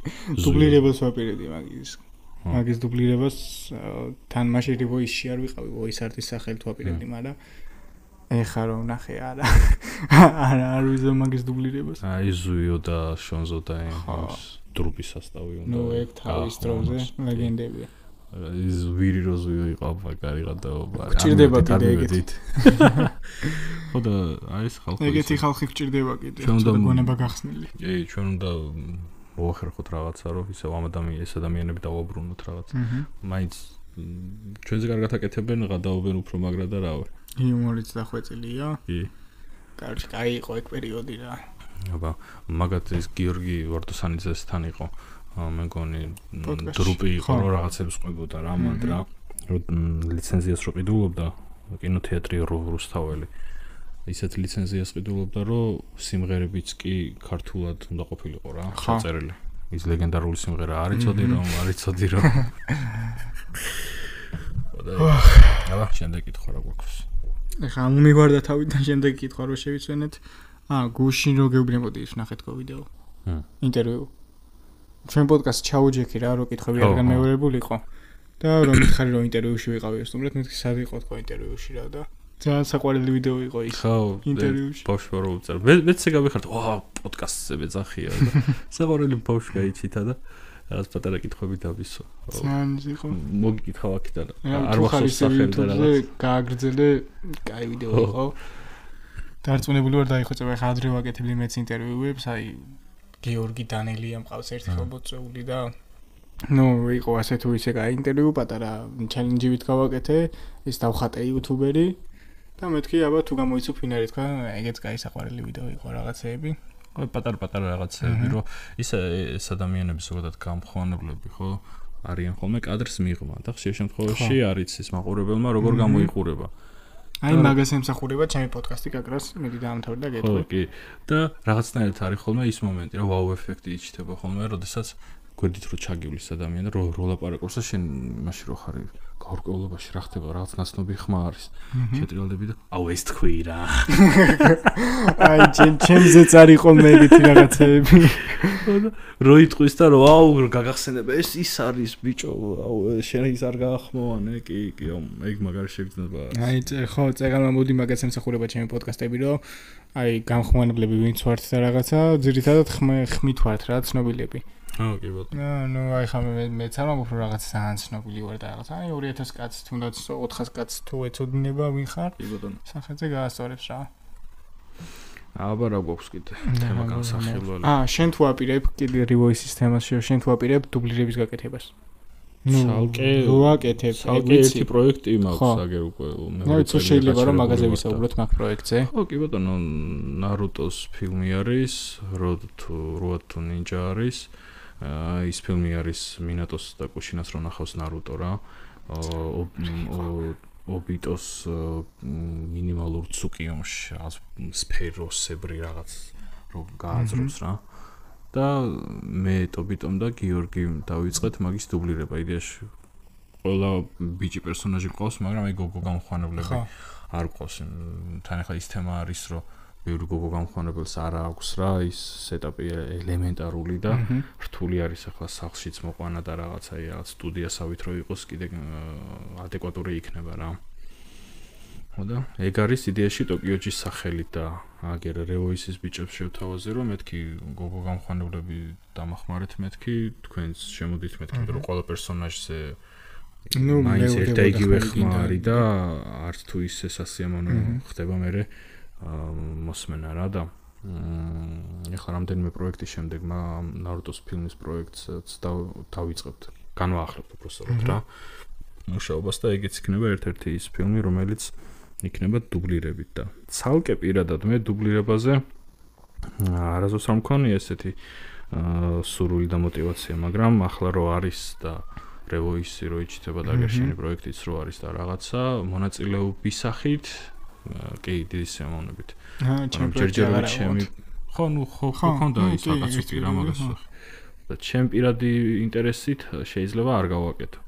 [SPEAKER 1] დუბლირებას ვაპირებდი მაგის დუბლირებას თან მაშინ ვოისში არ ვიყავი ვოისარტის სახელით ვაპირებდი მაგრამ ეხა რომ ნახე არ ვიზო მაგის დუბლირებას
[SPEAKER 2] აი ზუიო და შონზო და ეს დრუპი სასტავი უნდა
[SPEAKER 1] ნუ ეგ თავის დროზე ლეგენდებია
[SPEAKER 2] ის ვირი როზუიო იყო მაგარი გადაობა
[SPEAKER 1] გჭირდება კიდე ეგეთი
[SPEAKER 2] ხო და აი ეს ხალხი
[SPEAKER 1] ეგეთი ხალხი გჭირდება კიდე ცოტა გონება გახსნილი
[SPEAKER 2] კი ჩვენ უნდა მოახერხოთ რაღაცა რომ ისევ ამ ადამიანები დავაბრუნოთ რაღაც მაინც ჩვენზე კარგად აკეთებენ გადაობენ უფრო მაგრა და რა ვარ
[SPEAKER 1] იუმორიც დახვეწილია კი კარგი კაი იყო ეგ პერიოდი რა
[SPEAKER 2] აბა მაგათ ეს გიორგი ვარდოსანიძესთან იყო მე მგონი დრუპი იყო რომ რაღაცებს ყვებოდა რა მანდ რა ლიცენზიას რო ყიდულობდა კინოთეატრი რუსთაველი ისეთ ლიცენზიას ყიდულობდა რომ სიმღერებიც კი ქართულად უნდა ყოფილიყო რა შეწერილი ის ლეგენდარული სიმღერა არიწოდი რომ აბა შემდეგ კითხვა რა გვაქვს
[SPEAKER 1] ეხლა მომიგვარდა თავიდან შემდეგ კითხვა რო შევიცვენეთ გუშინ რო გეუბნებოდი ის ნახეთ კო ვიდეო ინტერვიუ ჩვენ პოდკასტ ჩაუჯექი რა რო კითხები არ განმეორებულიყო და რომ მითხარი რომ ინტერვიუში ვიყავი სტუმრად მეთქი სად იყო თქო ინტერვიუში რა და ძალიან საყვარელი ვიდეო იყო ის ინტერვიუში
[SPEAKER 2] ბავშვი რო უწერ მეც ეგავიხართ პოდკასტზე მეძახია და საყვარელი ბავშვი გაიჩითა და რაღაც პატარა კითხვები დავისვა
[SPEAKER 1] ძალიან იყო
[SPEAKER 2] მოგიკითხავ აქედან არ მახსოვს სახელი და რაღაც
[SPEAKER 1] გააგრძელე კაი ვიდეო იყო დარწმუნებული ვარ დაიხოცება ხა ადრე ვაკეთებდი მეც ინტერვიუებს აი გიორგი დანელია მყავს ერთი ხალბოწეული და ნუ იყო ასე თუ ისე კაი ინტერვიუ პატარა ჩალენჯივით გავაკეთე ის დავხატე იუთუბერი და მეთქი აბა თუ გამოიცო ფინარი თქვა ეგეც კაი საყვარელი ვიდეო იყო რაღაცეები
[SPEAKER 2] პატარ-პატარა რაღაცეები რომ ის ადამიანები ზოგადად გამხმოვანებლები ხო არიან ხოლმე კადრს მიღმა და ხშირ შემთხვევაში არის ის მაყურებელმა როგორ გამოიყურება
[SPEAKER 1] აი მაგას ემსახურება ჩემი პოდკასტი გაკრას მიდი დაამთავრდა გეტყვი
[SPEAKER 2] ხო კი და რაღაცნაირად არის ხოლმე ის მომენტი რომ ვაუ ეფექტი იჩნდება ხოლმე როდესაც გვერდით რო ჩაგივლის ადამიანი და რო ლაპარაკობს და შენ მაშინ რო ხარ გაურკვევლობაში რა ხდება რაღაც ნაცნობი ხმა არის შეტრიალდები და აუ ეს თქვი რა
[SPEAKER 1] აი ჩემზეც არ იყო მე ეგეთი რაღაცები
[SPEAKER 2] რო იტყვის და რო აუ გაგახსენება ეს ის არის ბიჭო აუ შენ ის არ გაახმოვანე კი ეგ მაგარი შეგრძნება
[SPEAKER 1] აი ხო წეგანმა მოდი მაგას ემსახურება ჩემი პოდკასტები რომ აი გამხმოვანებლები ვინც ვართ და რაღაცა ძირითადად ხმით ვართ რა ცნობილები
[SPEAKER 2] კი ბატონო.
[SPEAKER 1] ნუ აი ხა მეც არ მაგ უფრო რაღაც ძალიან ცნობილი ვარ და რაღაც. აი 2000 კაცი თუნდაც 400 კაცი თუ ეცოდინება ვინ ხარ?
[SPEAKER 2] კი ბატონო.
[SPEAKER 1] სახელზე გაასწორებს რა.
[SPEAKER 2] აბა რა გვაქვს კიდე? თემა განსახილველი.
[SPEAKER 1] შენ თუ აპირებ კიდე Revoice-ის თემაში, შენ თუ აპირებ დუბლირების გაკეთებას.
[SPEAKER 2] ცალკე
[SPEAKER 1] ვაკეთებ.
[SPEAKER 2] ცალკე ერთი პროექტი მაქვს აგერ უკვე
[SPEAKER 1] მე ვიცი შეიძლება რომ მაგაზე ვისაუბროთ მაგ პროექტზე.
[SPEAKER 2] ხო კი ბატონო, Naruto-ს ფილმი არის, Road to Ninja არის. ის ფილმი არის მინატოს და კუშინას რო ნახავს Naruto რა. ობიტოს მინიმალურ ცუკიომში სფეროსებრი რაღაც რო გააძრობს რა. და მე ტობიტომ და გიორგი დავიწყეთ მაგის დუბლირება. იდეაში ყველა ბიჭი პერსონაჟი ყავს, მაგრამ აი გოგო გამხვანებლები არ ყავს. თან ახლა ის თემა არის, რომ ბევრი გოგო გამხვანებელს არ აქვს რა, ის სეტაპი ელემენტარული და რთული არის ახლა სახლშიც მოყვანა და რაღაცა რაღაც სტუდიასავით რო იყოს კიდე ადეკვატური იქნება რა. ხოდა ეგ არის იდეაში ტოკიოჯის სახელით და აგერ Revoice-ის ბიჭებს შევთავაზე რომ მეთქი გოგო გამხვანებლები დამახმარეთ მეთქი თქვენს შემოდით მეთქი რომ ყველა პერსონაჟზე მაინც ერთ იგივე ხმა არის და არც თუ ისე სასიამოვნო ხდება მე მოსმენა რა და ეხლა რამდენიმე პროექტის შემდეგ Naruto-s ფილმის პროექტს დავიწყებთ განვაახლებთ უბრალოდ რა მუშაობას და ეგეც იქნება ერთ-ერთი ის ფილმი რომელიც იქნება დუბლირებით და ცალკე პირადად მე დუბლირებაზე არასდროს არ მქონია ესეთი სურვილი და мотиваცია მაგრამ ახლა რო არის და Revoice რო იჩიტება და აგერშენი პროექტიც რო არის და რაღაცა მონაწილეობის სახით კი დიდი სიამოვნებით ჯერჯერობით ჩემი ხო ნუ ხო ქონდა ის რაღაცა პირა მაგას და ჩემ პირადი ინტერესით შეიძლება არ გავაკეთო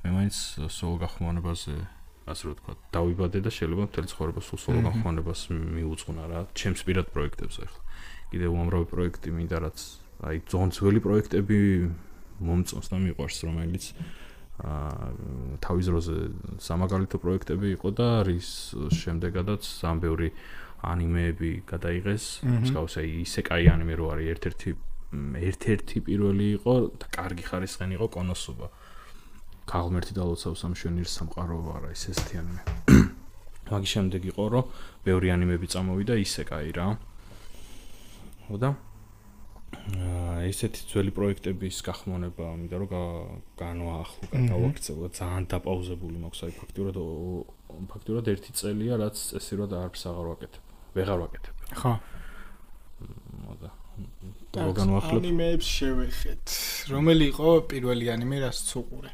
[SPEAKER 2] მე მაინც სოლო გახმოვანებაზე ასე რომ თქვა დავიბადე და შეიძლება მთელი ცხოვრება სოლო გახმოვანებას მიუძღვნა რა ჩემს პირად პროექტებს ახლა კიდე უამრავი პროექტი მინდა რაც აი ძველი პროექტები მომწონს და მიყვარს რომელიც თავის დროზე სამაგალითო პროექტები იყო და რის შემდეგადაც ძალიან ბევრი ანიმეები გადაიღეს მსგავსი ისეკაი ანიმე რო არის ერთ-ერთი პირველი იყო და კარგი ხარისხენი იყო კონოსუბა ქაღმერთი და ლოცავს სამშვენიერს სამყარო არა ის ესეთი ანიმე მაგის შემდეგ იყო რომ ბევრი ანიმეები წამოვიდა ისეკაი რა ხოდა ესეთი ძველი პროექტების გახმოვანება მინდა რომ განვაახლო, გავაქცევო, ძალიან დაპაუზებული მაქვს აი ფაქტურად 1 წელია რაც წესიურად არც აღარ ვაკეთებ. ვეღარ ვაკეთებ.
[SPEAKER 1] ხო.
[SPEAKER 2] მოდა.
[SPEAKER 1] ანიმეებს შევეხეთ. რომელი იყო პირველი ანიმე რაც უყურე?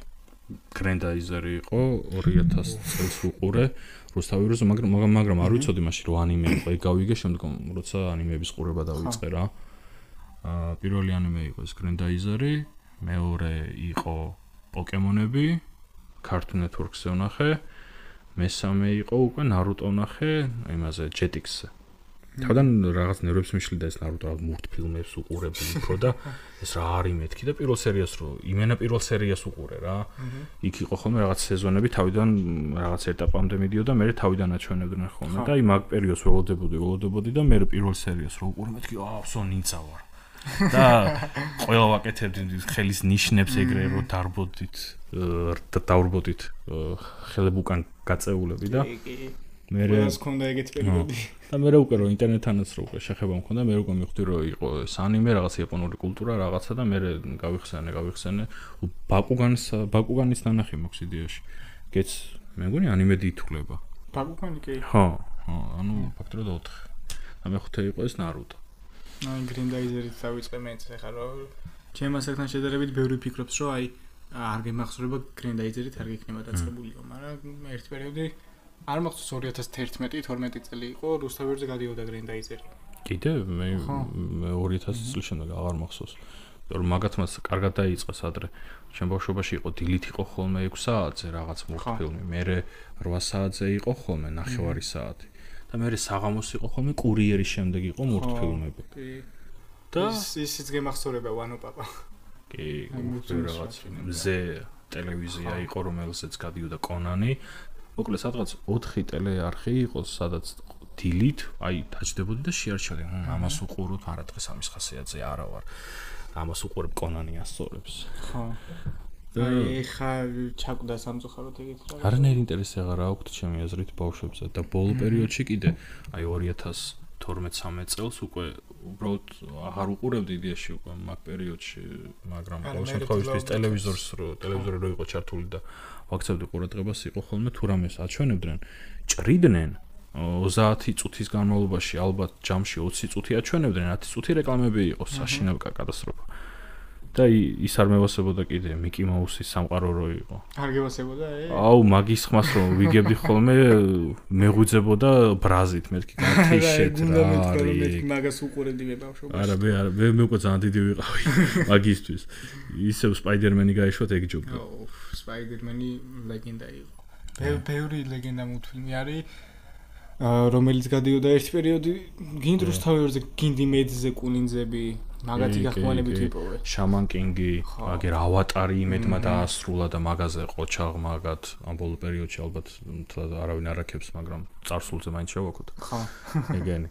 [SPEAKER 2] Grandizer იყო 2000 წელს უყურე რუსთავიურზე მაგრამ არ ვიცოდი მაშინ რომ ანიმე იყო. ეგ გავიგე შემდგომ როცა ანიმეების ყურება დავიწყე რა. პირველი ანიმე იყო ეს Grandizer-ი, მეორე იყო პოკემონები, Cartoon Network-ზე ვნახე, მესამე იყო უკვე Naruto ვნახე, იმაზე Jetix-ზე. თავიდან რაღაც ნერვებს მიშლიდა ეს Naruto მულტფილმებს უყურებდი უფრო და ეს რა არის მეთქი და პირველ სერიას რო იმენა პირველ სერიას უყურე რა. იქ იყო ხოლმე რაღაც სეზონები თავიდან რაღაც ეტაპამდე მიდიოდა, მე თავიდან აჩვენებდნენ ხოლმე და აი მაგ პერიოდს ველოდებოდი და მე პირველ სერიას რო უყურე მეთქი სო ნინცა ვარ. და ყველა ვაკეთებდი ხელის ნიშნებს ეგრე რო დარბოდით და დავრბოდით ხელებ უკან გაწეულები და მე
[SPEAKER 1] რას ქონდა ეგეთი პერიოდი
[SPEAKER 2] და მე უკვე რო ინტერნეტთანაც რო უკვე შეხება მქონდა მე უკვე მივხვდი რომ იყო ეს ანიმე რაღაც იაპონური კულტურა რაღაცა და მე გავიხსენე ბაკუგანის ნანახი მაქვს იდეაში გეც მე მგონი ანიმედი ითვლება
[SPEAKER 1] ბაკუგანი კი
[SPEAKER 2] ხო ანუ ფაქტობრივად 4 და მე-5 იყო ეს Naruto
[SPEAKER 1] აი Grandizer-ით დავიწყე მეც ახლა რომ ჩემ ასაკთან შედარებით ბევრი ფიქრობს რომ აი არ გემახსოვრება Grandizer-ით არ გიქნება დაწყებულიო მაგრამ ერთ პერიოდი არ მახსოვს 2011-12 წელი იყო რუსთავიურზე გადიოდა Grandizer-ი
[SPEAKER 2] კიდე მე 2000 წლის შემდეგ აღარ მახსოვს რომ მაგათმაც კარგად დაიწყეს ადრე. ჩემ ბავშვობაში იყო დილით იყო ხოლმე 6 საათზე რაღაც მულტფილმი, მერე 8 საათზე იყო ხოლმე 9 საათი. და მერე საღამოს იყო ხოლმე კურიერის შემდეგ იყო მულტფილმები.
[SPEAKER 1] და ისიც გემახსოვრება ვანო პაპა.
[SPEAKER 2] კი, რაღაც მზე ტელევიზია იყო, რომელზეც გადიოდა კონანი. მოკლედ სადღაც 4 ტელეარხი იყო, სადაც დილით, აი, დაждდებოდი და შეარჩევდი, ამას უყუროთ, არა დღეს ამის ხასიათზე არა ვარ. ამას უყურებ კონანი ასწორებს.
[SPEAKER 1] ხო. აი, ხა ჩაკვდა სამწუხაროდ ეგეთ რა.
[SPEAKER 2] არანაირი ინტერესი აღარ აქვთ ჩემი აზრით ბავშვებზე და ბოლო პერიოდში კიდე, აი 2012-13 წელს უკვე უბრალოდ აღარ უყურებდი იდეაში უკვე მაგ პერიოდში, მაგრამ ყოველ შემთხვევაში ტელევიზორი რო იყო ჩართული და ვაქცევდი ყურადღებას, იყო ხოლმე თუ რამეს აჩვენებდნენ, ჭრიდნენ 30 წუთის განმავლობაში, ალბათ ჯამში 20 წუთი აჩვენებდნენ, 10 წუთი რეკლამები იყო, საშინაო კატასტროფა. და ის არ მევასებოდა კიდე მიკი მაუსის სამყარო რო იყო.
[SPEAKER 1] არ გევასებოდა,
[SPEAKER 2] აუ, მაგის ხმას რომ ვიგებდი ხოლმე, მეღვიძებოდა ბრაზით, მეთქი განთიშეთ რა არის.
[SPEAKER 1] მაგას უყურებდი მე ბავშვობაში.
[SPEAKER 2] არა, მე უკვე ძალიან დიდი ვიყავი მაგისთვის. ისევ სპაიდერმენი გაიშვათ ეგ ჯობდა.
[SPEAKER 1] აუ, სპაიდერმენი ლეგენდა იყო. ბევრი ლეგენდა მულტფილმი არის. რომელიც გადიოდა ერთ პერიოდი გინდ რუსთაველზე, გინდი მეძზე კულინძები, მაგათი გახმოვანებით ვიპოვე.
[SPEAKER 2] შამან კინგი, აგერ ავატარი იმედმა დაასრულა და მაგაზე ყოჩაღ მაგათ ამ ბოლო პერიოდში ალბათ არავინ არ აქებს, მაგრამ წარსულზე მაინც შევაქოთ.
[SPEAKER 1] ხო.
[SPEAKER 2] ეგენი.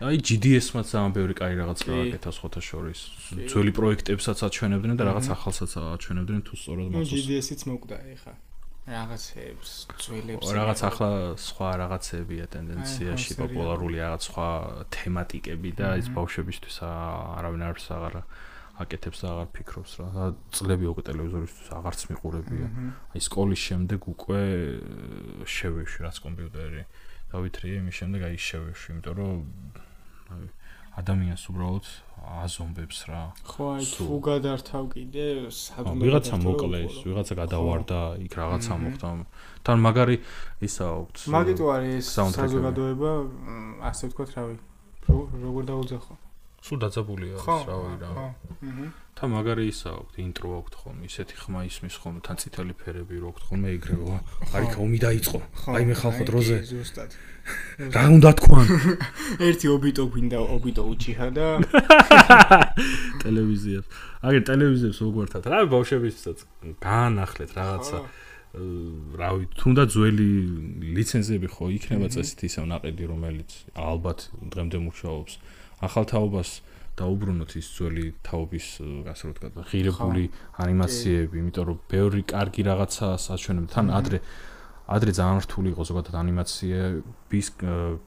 [SPEAKER 2] აი GDS-მაც ძალიან ბევრი კაი რაღაც გააკეთა სხვათა შორის. ძველი პროექტებსაც აჩვენებდნენ და რაღაც ახალსაც აჩვენებდნენ თუ სწორად მახსოვს.
[SPEAKER 1] GDS-იც მოკვდა ეხა. რაღაცებს, ძველებს.
[SPEAKER 2] რაღაც ახლა სხვა რაღაცებია ტენდენციაში, პოპულარული რაღაც სხვა თემატიკები და ის ბავშვებისთვის არავინ არც აღარ აკეთებს და აღარ ფიქრობს რა. წლები უკვე ტელევიზორისთვის აღარც მიყურებია. აი სკოლის შემდეგ უკვე შევეშვი რაც კომპიუტერი. დავითრიე იმის შემდეგ აი შევეშვი, იმიტომ რომ ადამიანს უბრალოდ აზომბებს რა.
[SPEAKER 1] ხო, აი თუ გადართავ კიდე სადმე
[SPEAKER 2] ვიღაცა მოკლეს, ვიღაცა გადავარდა, იქ რაღაცა მოხდა. თან მაგარი ისა აქვთ.
[SPEAKER 1] მაგიტო არის საზოგადოება, ასე ვთქვათ, რავი. როგორ დაუძახო?
[SPEAKER 2] სულ დაძაბულია არის რავი რა. თან მაგარი ისა აქვთ, ინტრო აქვთ ხოლმე, ისეთი ხმა ისმის ხოლმე, თან წითელი ფერები რო აქვთ ხოლმე ეგრევა. არიქა ომი დაიწყო. აი მე ხალხო დროზე.
[SPEAKER 1] ზუსტად.
[SPEAKER 2] რა უნდა თქვან?
[SPEAKER 1] ერთი ობიტო გვინდა, ობიტო უჩიჰა და
[SPEAKER 2] ტელევიზიას. აგერ ტელევიზიას უგვერთად. რა ბავშვებისაც გაანახლეთ რაღაცა. რავი, თუნდაც ძველი ლიცენზიები ხო იქნება წესით ისევ ნაყიდი, რომელიც ალბათ დღემდე მუშაობს. ახალ თაობას დაუბრუნოთ ის ძველი თაობის, ასე რომ ვთქვათ, ღირებული ანიმაციები, იმიტომ რომ ბევრი კარგი რაღაცას აჩვენებენ. თან ადრე ძალიან რთული იყო ზოგადად ანიმაციების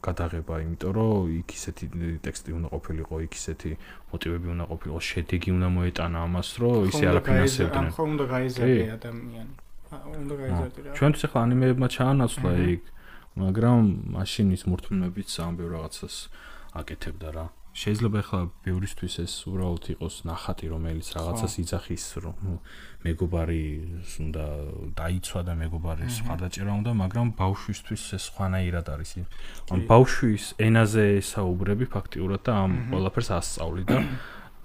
[SPEAKER 2] გადაღება, იმიტომ რომ იქ ისეთი ტექსტი უნდა ყოფილიყო, იქ ისეთი მოტივები უნდა ყოფილიყო, შედეგი უნდა მოეტანა ამას, რომ ისე არ აფინანსებდნენ.
[SPEAKER 1] ხო, უნდა გაიზარდე ადამიანი. უნდა გაიზარდე რა.
[SPEAKER 2] ჩვენთვის ახლა ანიმეებმა ჩაანაცვლა იქ, მაგრამ მაშინ ის მულტფილმებიც ძალიან ბევრ რაღაცას აკეთებდა რა. შეიძლება ახლა ბევრისთვის ეს უბრალოდ იყოს ნახატი, რომელიც რაღაცას იძახის, რომ მეგობარი უნდა დაიცვა და მეგობარის მხარდაჭერა უნდა, მაგრამ ბავშვისთვის ეს სხვანაირად არის. ან ბავშვის ენაზე ესაუბრები ფაქტიურად და ამ ყველაფერს ასწავლი და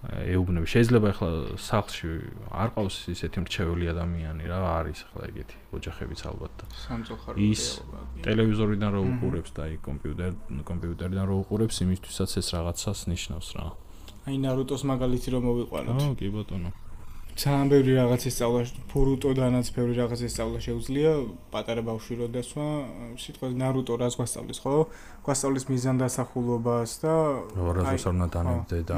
[SPEAKER 2] ეუბნები. შეიძლება ახლა სახლში არ ყავს ისეთი მრჩეველი ადამიანი რა, არის ახლა ეგეთი ოჯახებიც ალბათ და
[SPEAKER 1] სამწუხაროდ
[SPEAKER 2] ის ტელევიზორიდან რო უყურებს და აი კომპიუტერიდან რო უყურებს, იმისთვისაც ეს რაღაცას ნიშნავს რა.
[SPEAKER 1] აი ნარუტოს მაგალითი რომ მოვიყვანოთ.
[SPEAKER 2] ო, კი ბატონო.
[SPEAKER 1] ძალიან ბევრი რაღაც ისწავლა, ბორუტოდანაც ბევრი რაღაც ისწავლა შეუძლია, პატარა ბავშვი რო დასვა, სიტყვაზე ნარუტო რას გვასწავლის, ხო? გვასწავლის მიზანდასახულობას და
[SPEAKER 2] რაზეც არ უნდა დანებდე და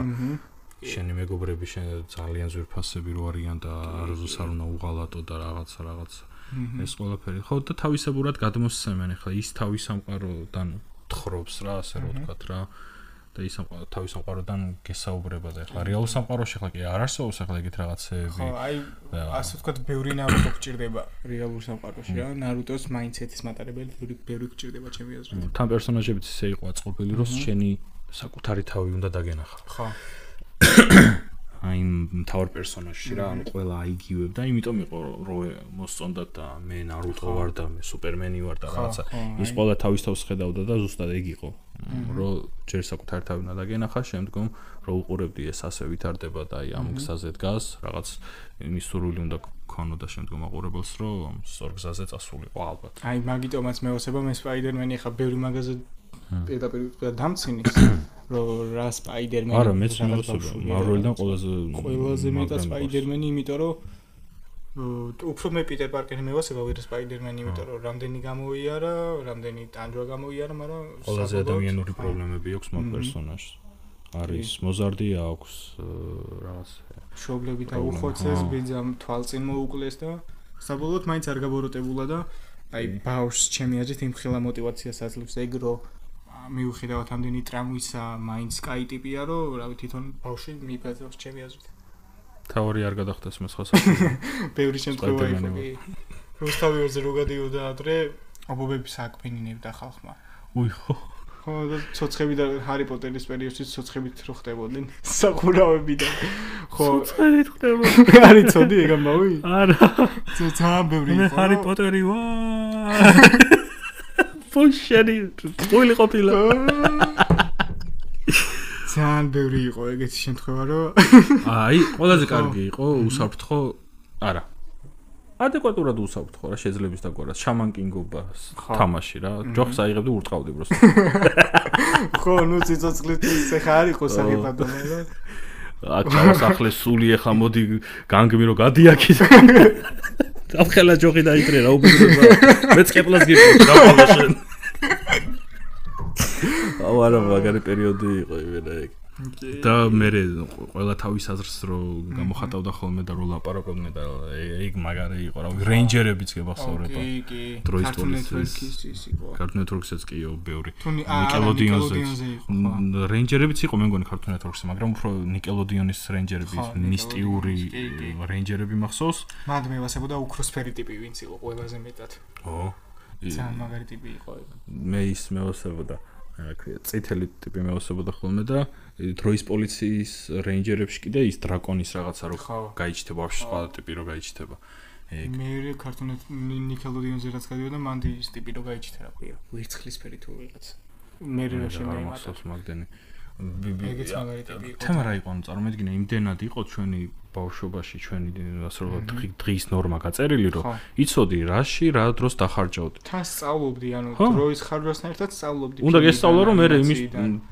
[SPEAKER 2] შენი მეგობრები ძალიან ძვირფასები რო არიან და რაზეც არ უნდა უღალატო და რაღაც ეს ყველაფერი. ხო და თავისებურად გადმოსცემენ ახლა ის თავის სამყაროდან თხრობს რა, ასე რომ ვთქვათ რა. და ის თავის სამყაროდან გესაუბრება და ახლა რეალურ სამყაროში ახლა კი არ არსებობს ახლა ეგეთ რაღაცები.
[SPEAKER 1] ხო, აი ასე ვთქვათ, ბევრი ნარუტო გჭირდება რეალურ სამყაროში რა. ნარუტოს მაინდსეტის მატარებელი ბევრი გჭირდება ჩემი აზრით.
[SPEAKER 2] თან პერსონაჟებიც ისე იყო აწყობილი, რომ შენი საკუთარი თავი უნდა დაგენახა.
[SPEAKER 1] ხო.
[SPEAKER 2] აი მთავარ პერსონაჟში რა, ანუ ყველა აიგივებდა, იმიტომ იყო რომ მოსწონდათ და მე ნარუტო ვარ და მე სუპერმენი ვარ და რაღაცა. ის ყველა თავის თავს ხედავდა და ზუსტად ეგ იყო. რომ ჯერ საკუთარ თავი უნდა დაგენახა, შემდგომ რომ უყურებდი ეს ასე ვითარდება და აი ამ გზაზე დგას, რაღაც იმის სურვილი უნდა ქონოდა შემდგომ აყურებელს, რომ სწორ გზაზე წასულიყო ალბათ.
[SPEAKER 1] აი მაგიტომაც მეოსება მე სპაიდერმენი ხა ბევრი მაგაზე პირდაპირ დამცინის რომ რა სპაიდერმენი
[SPEAKER 2] არა მეც მეოსება მარველიდან
[SPEAKER 1] ყველაზე მეტად სპაიდერმენი იმიტომ რომ უფრო მე პიტერ პარკერი მევასება ვიდრე სპაიდერმენი იმიტომ რომ რამდენი გამოიარა, რამდენი ტანჯვა გამოიარა, მაგრამ
[SPEAKER 2] ყველაზე ადამიანური პრობლემები აქვს მაგ პერსონაჟს. არის მოზარდი აქვს რაღაც
[SPEAKER 1] შობლები და უხოცეს, ბიძამ თვალწინ მოუკლეს და საბოლოოდ მაინც არ გაბოროტებულა და აი ბავშვს ჩემი აზრით იმხელა мотиваციას აძლევს ეგ რომ მიუხედავად ამდენი ტრამვისა მაინც კაი ტიპია რომ რავი თვითონ ბავშვი მიბაძავს ჩემი აზრით.
[SPEAKER 2] თავი არ გადახდეს მე სხვა საქმე.
[SPEAKER 1] ბევრი შემთხვევა იყო კი. რუსთავიორზე რო გადიოდა ადრე, ობობები საქმენინებდა ხალხმა.
[SPEAKER 2] უი ხო.
[SPEAKER 1] ხო და ცოცხები და ჰარი პოტერის პერიოდში ცოცხებით რო ხდებოდნენ სახურავებიდან. ხო.
[SPEAKER 2] ცოცხებით ხდებოდნენ.
[SPEAKER 1] არის ცოდი ეგ ამბავი?
[SPEAKER 2] არა.
[SPEAKER 1] ძალიან ბევრი იყო.
[SPEAKER 2] მე ჰარი პოტერი ვარ. ფოშერი, ყოლი ყოფილა.
[SPEAKER 1] ძალიან ბევრი იყო ეგეთი შემთხვევა რომ
[SPEAKER 2] აი, ყველაზე კარგი იყო უსაფრთხო, არა. ადეკვატურად უსაფრთხო რა შეძლებს დაგვარას შამანკინგობას თამაში რა. ჯოხს აიღებდი ურტყავდი просто.
[SPEAKER 1] ხო, ნუ ციცოცხლის ეხა არ იყო საფადომა რა.
[SPEAKER 2] აჩავა სახლე სული ეხა მოდი განგმი რო გადიაკი. ამხელა ჯოხი დაიტრე რა უბედურება. მეც კეპლას გიფრთხილ დავყავდა შენ. არა მაგარი პერიოდი იყო იმენა ეგ. და მე ყველა თავის აზრს რო გამოხატავდა ხოლმე და რო ლაპარაკობდნენ და ეგ მაგარი იყო რა რეინჯერებიც გებახსოვრება.
[SPEAKER 1] კი.
[SPEAKER 2] დროის პოლიციის Cartoon Network-საც კიო ბევრი. Nickelodeon-ზე. რეინჯერებიც იყო მე მგონი Cartoon Network-ზე, მაგრამ უფრო Nickelodeon-ის რეინჯერები, მისტიური რეინჯერები მახსოვს.
[SPEAKER 1] მანდ მევასებოდა უქროსფერი ტიპი ვინც იყო ყველაზე მეტად.
[SPEAKER 2] ო.
[SPEAKER 1] ძალიან მაგარი ტიპი იყო ეგ.
[SPEAKER 2] მე ის მევასებოდა აქვე წითელი ტიპი მევასებოდა ხოლმე და დროის პოლიციის რეინჯერებში კიდე ის დრაკონის რაღაცა რო გაიჩნდება ბავშვი სხვა ტიპი რო გაიჩნდება ეგ
[SPEAKER 1] მე Cartoon Nickelodeon-ზე რაც გადიოდა მანდ ის ტიპი რო გაიჩნდა რა ქვია ვერცხლისფერი თუ ვიღაც მე რო შემეიმატა
[SPEAKER 2] მაგდენი
[SPEAKER 1] ეგეც მაგარი ტიპი იყო
[SPEAKER 2] თემა რა იყო ანუ წარმოიდგინე იმდენად იყო ჩვენი ბავშვობაში ჩვენი ასე რომ დღის ნორმა გაწერილი რომ იცოდი რაში რა დროს დახარჯავდი
[SPEAKER 1] თან სწავლობდი ანუ დროის ხარჯვასთან ერთად სწავლობდი
[SPEAKER 2] უნდა გესწავლო რომ მე იმის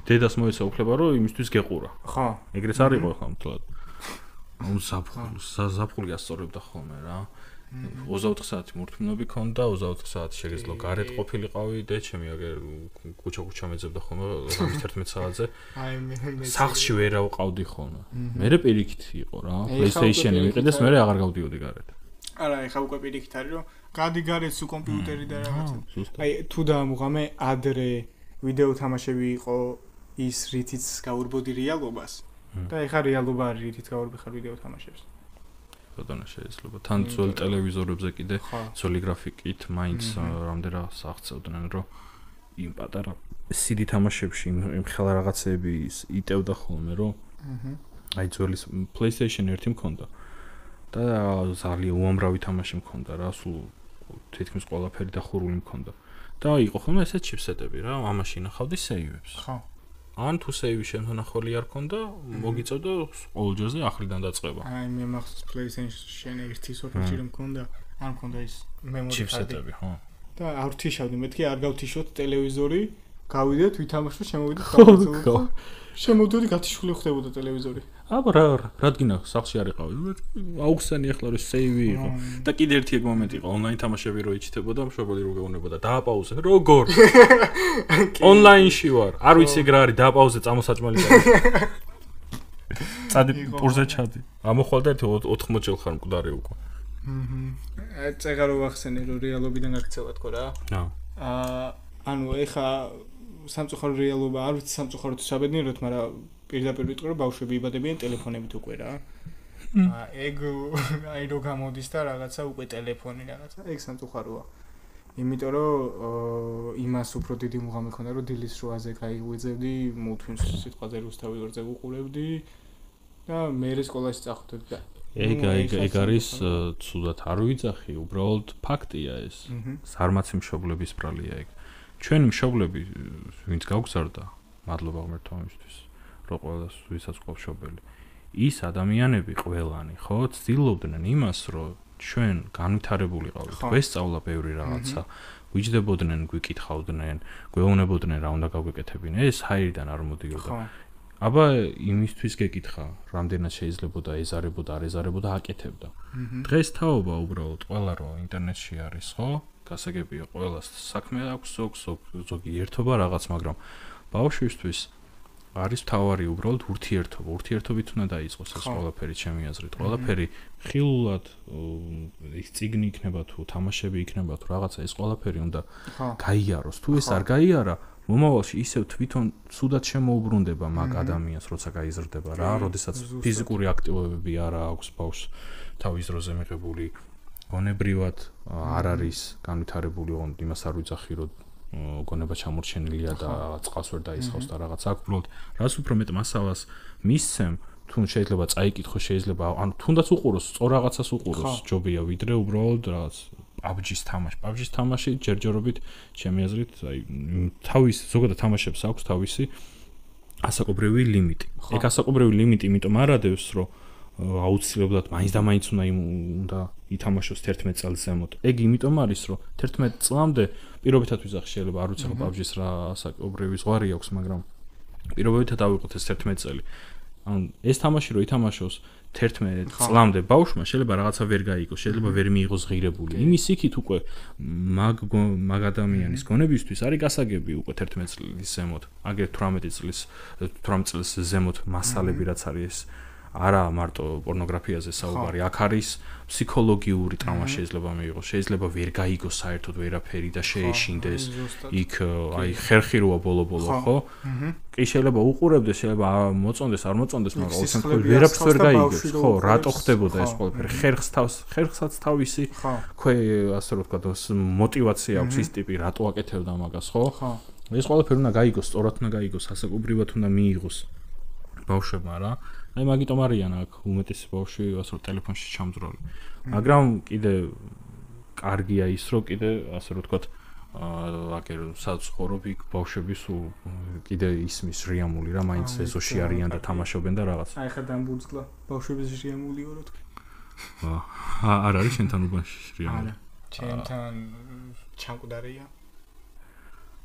[SPEAKER 2] დედას მოეცა უფლება რომ იმისთვის გეყურა
[SPEAKER 1] ხო
[SPEAKER 2] ეგრეც არ იყო ხა მთლად ანუ ზაფხული ასწორებდა ხოლმე რა 24 საათი მურთმნობი ქონდა 24 საათი შეგეძლო გარეთ ყოფილიყავი და ჩემი აგერ კუჩა მეძებდა ხოლმე 11 საათზე
[SPEAKER 1] აი მე
[SPEAKER 2] სახლში ვერ ავყავდი ხოლმე მე პირიქით იყო რა PlayStation-ი ვიყიდეს მე აღარ გავდიოდი გარეთ
[SPEAKER 1] არა ეხა უკვე პირიქით არის რომ გადი გარეთ სუ კომპიუტერი და რაღაცა აი თუ დაამუღამე ადრე ვიდეო თამაშები იყო ის რითიც გაურბოდი რეალობას და ეხა რეალობა არის რითიც გაურბიხარ ვიდეო თამაშებს
[SPEAKER 2] ბატონო შეიძლება თან ძველ ტელევიზორებზე კიდე ძველი გრაფიკით მაინც რამდენად აღწევდნენ რომ იმ პატარა CD თამაშებში იმ ხელა რაღაცები იტევდა ხოლმე რომ აი ძველი PlayStation 1 მქონდა და ძალიან უამრავი თამაში მქონდა რა სულ თითქმის ყველაფერი დახურული მქონდა და იყო ხოლმე ესეთ ჩიპსეტები რა ამაში ნახავდი სეივებს
[SPEAKER 1] ხო
[SPEAKER 2] ან თუ სეივი შემონახული არ ქონდა, მოგიწოდა ყოველ ჯერზე ახლიდან დაწყება.
[SPEAKER 1] აი მე მახსოვს PlayStation 1-ის ოფიციალურად მქონდა, არ მქონდა ის მემორი
[SPEAKER 2] ჩიპსეტები, ხო.
[SPEAKER 1] და არ ვთიშავდი, მეთქი არ გავთიშოთ ტელევიზორი, გავიდეთ, ვითამაშოთ, შემოვიდეთ კამერაზე. შემოვიდოდი, გათიშული ხდებოდა ტელევიზორი.
[SPEAKER 2] აბა რა რადგინა სახლში არ იყავი. აუხსენი ახლა რომ სეივი იყო და კიდე ერთი ეგ მომენტი იყო, ონლაინ თამაშები რო იჩნდებოდა, მშობელი რო გეუბნებოდა, დააპაუზე. როგორ? ონლაინში ვარ. არ ვიცი ეგ რა არის, დააპაუზე, წამოსაჭმელი და. წადი პურზე ჩადი. ამოხვალ და ერთი 80 ჯერ ხარ მკვდარი უკვე.
[SPEAKER 1] წეგა რო ვახსენე რომ რეალობიდან გაქცევა თქო რა. ანუ ეხა სამწუხარო რეალობა არ ვიცი სამწუხაროდ საბედნიეროდ, მაგრამ პირდაპირ ვიტყვი რომ ბავშვები იბადებიან ტელეფონებით უკვე რა. ეგ აი რო გამოდის და რაღაცა უკვე ტელეფონი რაღაცა, ეგ სამწუხაროა. იმიტომ რომ იმას უფრო დიდი მუღამი ხონდა რომ დილის 8-ზე გაიღვიძებდი, მუთვინს სიტყვაზე რუსთავიორზე ვუყურებდი და მე სკოლაში წავხვდები და
[SPEAKER 2] ეგ არის ცუდად არ ვიძახი, უბრალოდ ფაქტია ეს. ზარმაცი მშობლების ბრალია ეგ. ჩვენი მშობლები ვინც გავგზარდა, მადლობა ღმერთმა იმისთვის, რომ ყველას ვისაც ყავს მშობელი. ის ადამიანები ყველანი, ხო, ცდილობდნენ იმას, რომ ჩვენ განვითარებულიყავით, გვესწავლა ბევრი რაღაცა, ვიჯდებოდნენ, გვიკითხავდნენ, გვეუბნებოდნენ რა უნდა გავგეკეთებინე, ეს ჰაერიდან არ მოდიოდა. აბა იმისთვის გეკითხა, რამდენად შეიძლებოდა ეზარებოდა, არ ეზარებოდა, აკეთებდა. დღეს თაობა უბრალოდ ყველა რო ინტერნეტში არის, ხო? გასაგებია, ყველას საქმე აქვს, ზოგი ერთობა რაღაც, მაგრამ ბავშვისთვის არის თავარი უბრალოდ ურთიერთობა. ურთიერთობით უნდა დაიწყოს ეს ყველაფერი ჩემი აზრით. ყველაფერი ხილულად ის წიგნი იქნება თუ თამაშები იქნება თუ რაღაცა ეს ყველაფერი უნდა გაიაროს. თუ ეს არ გაიარა, მომავალში ისევ თვითონ ცუდად შემოუბრუნდება მაგ ადამიანს, როცა გაიზრდება რა, როდესაც ფიზიკური აქტივობები არ აქვს ბავშვს თავის დროზე მიღებული, გონებრივად არ არის განვითარებული, იმას არ ვიძახი, რომ გონება ჩამორჩენილია და წყალს ვერ დაისხავს და რაღაც აქ უბრალოდ რაც უფრო მეტ მასალას მისცემ, თუ შეიძლება წაიკითხო, შეიძლება ანუ თუნდაც უყუროს, სწორ რაღაცას უყუროს, ჯობია ვიდრე უბრალოდ რაღაც PUBG-ს თამაში. PUBG-ს თამაში ჯერჯერობით ჩემი აზრით, აი თავის ზოგადად თამაშებს აქვს თავისი ასაკობრივი ლიმიტი. ეგ ასაკობრივი ლიმიტი იმიტომ არ ადევს, რომ აუცილებლად მაინც და მაინც უნდა ითამაშოს 11 წელს ზემოთ. ეგ იმიტომ არის, რომ 11 წლამდე პირობითად ვიზახ შეიძლება არ ვიცი ხო PUBG-ს რა ასაკობრივი ზღვარი აქვს, მაგრამ პირობითად ავიღოთ ეს 11 წელი. ანუ ეს თამაში რო ითამაშოს 11 წლამდე ბავშვმა შეიძლება რაღაცა ვერ გაიგოს, შეიძლება ვერ მიიღოს ღირებული. იმის იქით უკვე მაგ ადამიანის გონებისთვის არის გასაგები უკვე 11 წლის ზემოთ. აგერ 18 წლის ზემოთ მასალები რაც არის არა მარტო პორნოგრაფიაზე საუბარი, აქ არის ფსიქოლოგიური ტრავმა შეიძლება მიიღოს, შეიძლება ვერ გაიგოს საერთოდ ვერაფერი და შეეშინდეს იქ აი ხერხი როა ბოლო-ბოლო, ხო? კი შეიძლება უყურებდეს, შეიძლება მოწონდეს, არ მოწონდეს, მაგრამ ყოველ შემთხვევაში ვერაფერს ვერ გაიგებს, ხო? რატო ხდებოდა ეს ყველაფერი? ხერხსაც თავისი ასე რომ ვთქვათ, мотиваცია აქვს ის ტიპი, რატო აკეთებდა მაგას, ხო? ეს ყველაფერი უნდა გაიგოს, სწორად უნდა გაიგოს, ასაკობრივად უნდა მიიღოს ბავშვებმა რა. აი მაგიტომ არიან აქ უმეტესი ბავშვი ასე რომ ტელეფონში ჩამძროლი. მაგრამ კიდე კარგია ის რომ კიდე ასე რომ ვთქვათ აგერ საცხოვრობ იქ ბავშვები სულ კიდე ისმის რიამული რა მაინც ეზოში არიან და თამაშობენ და რაღაც.
[SPEAKER 1] აი ხა დამბურძგლა ბავშვების რიამულიო რა თქვი.
[SPEAKER 2] არ არის შენთან უბანში რიამული.
[SPEAKER 1] არა. ჩემთან ჩამკვდარია.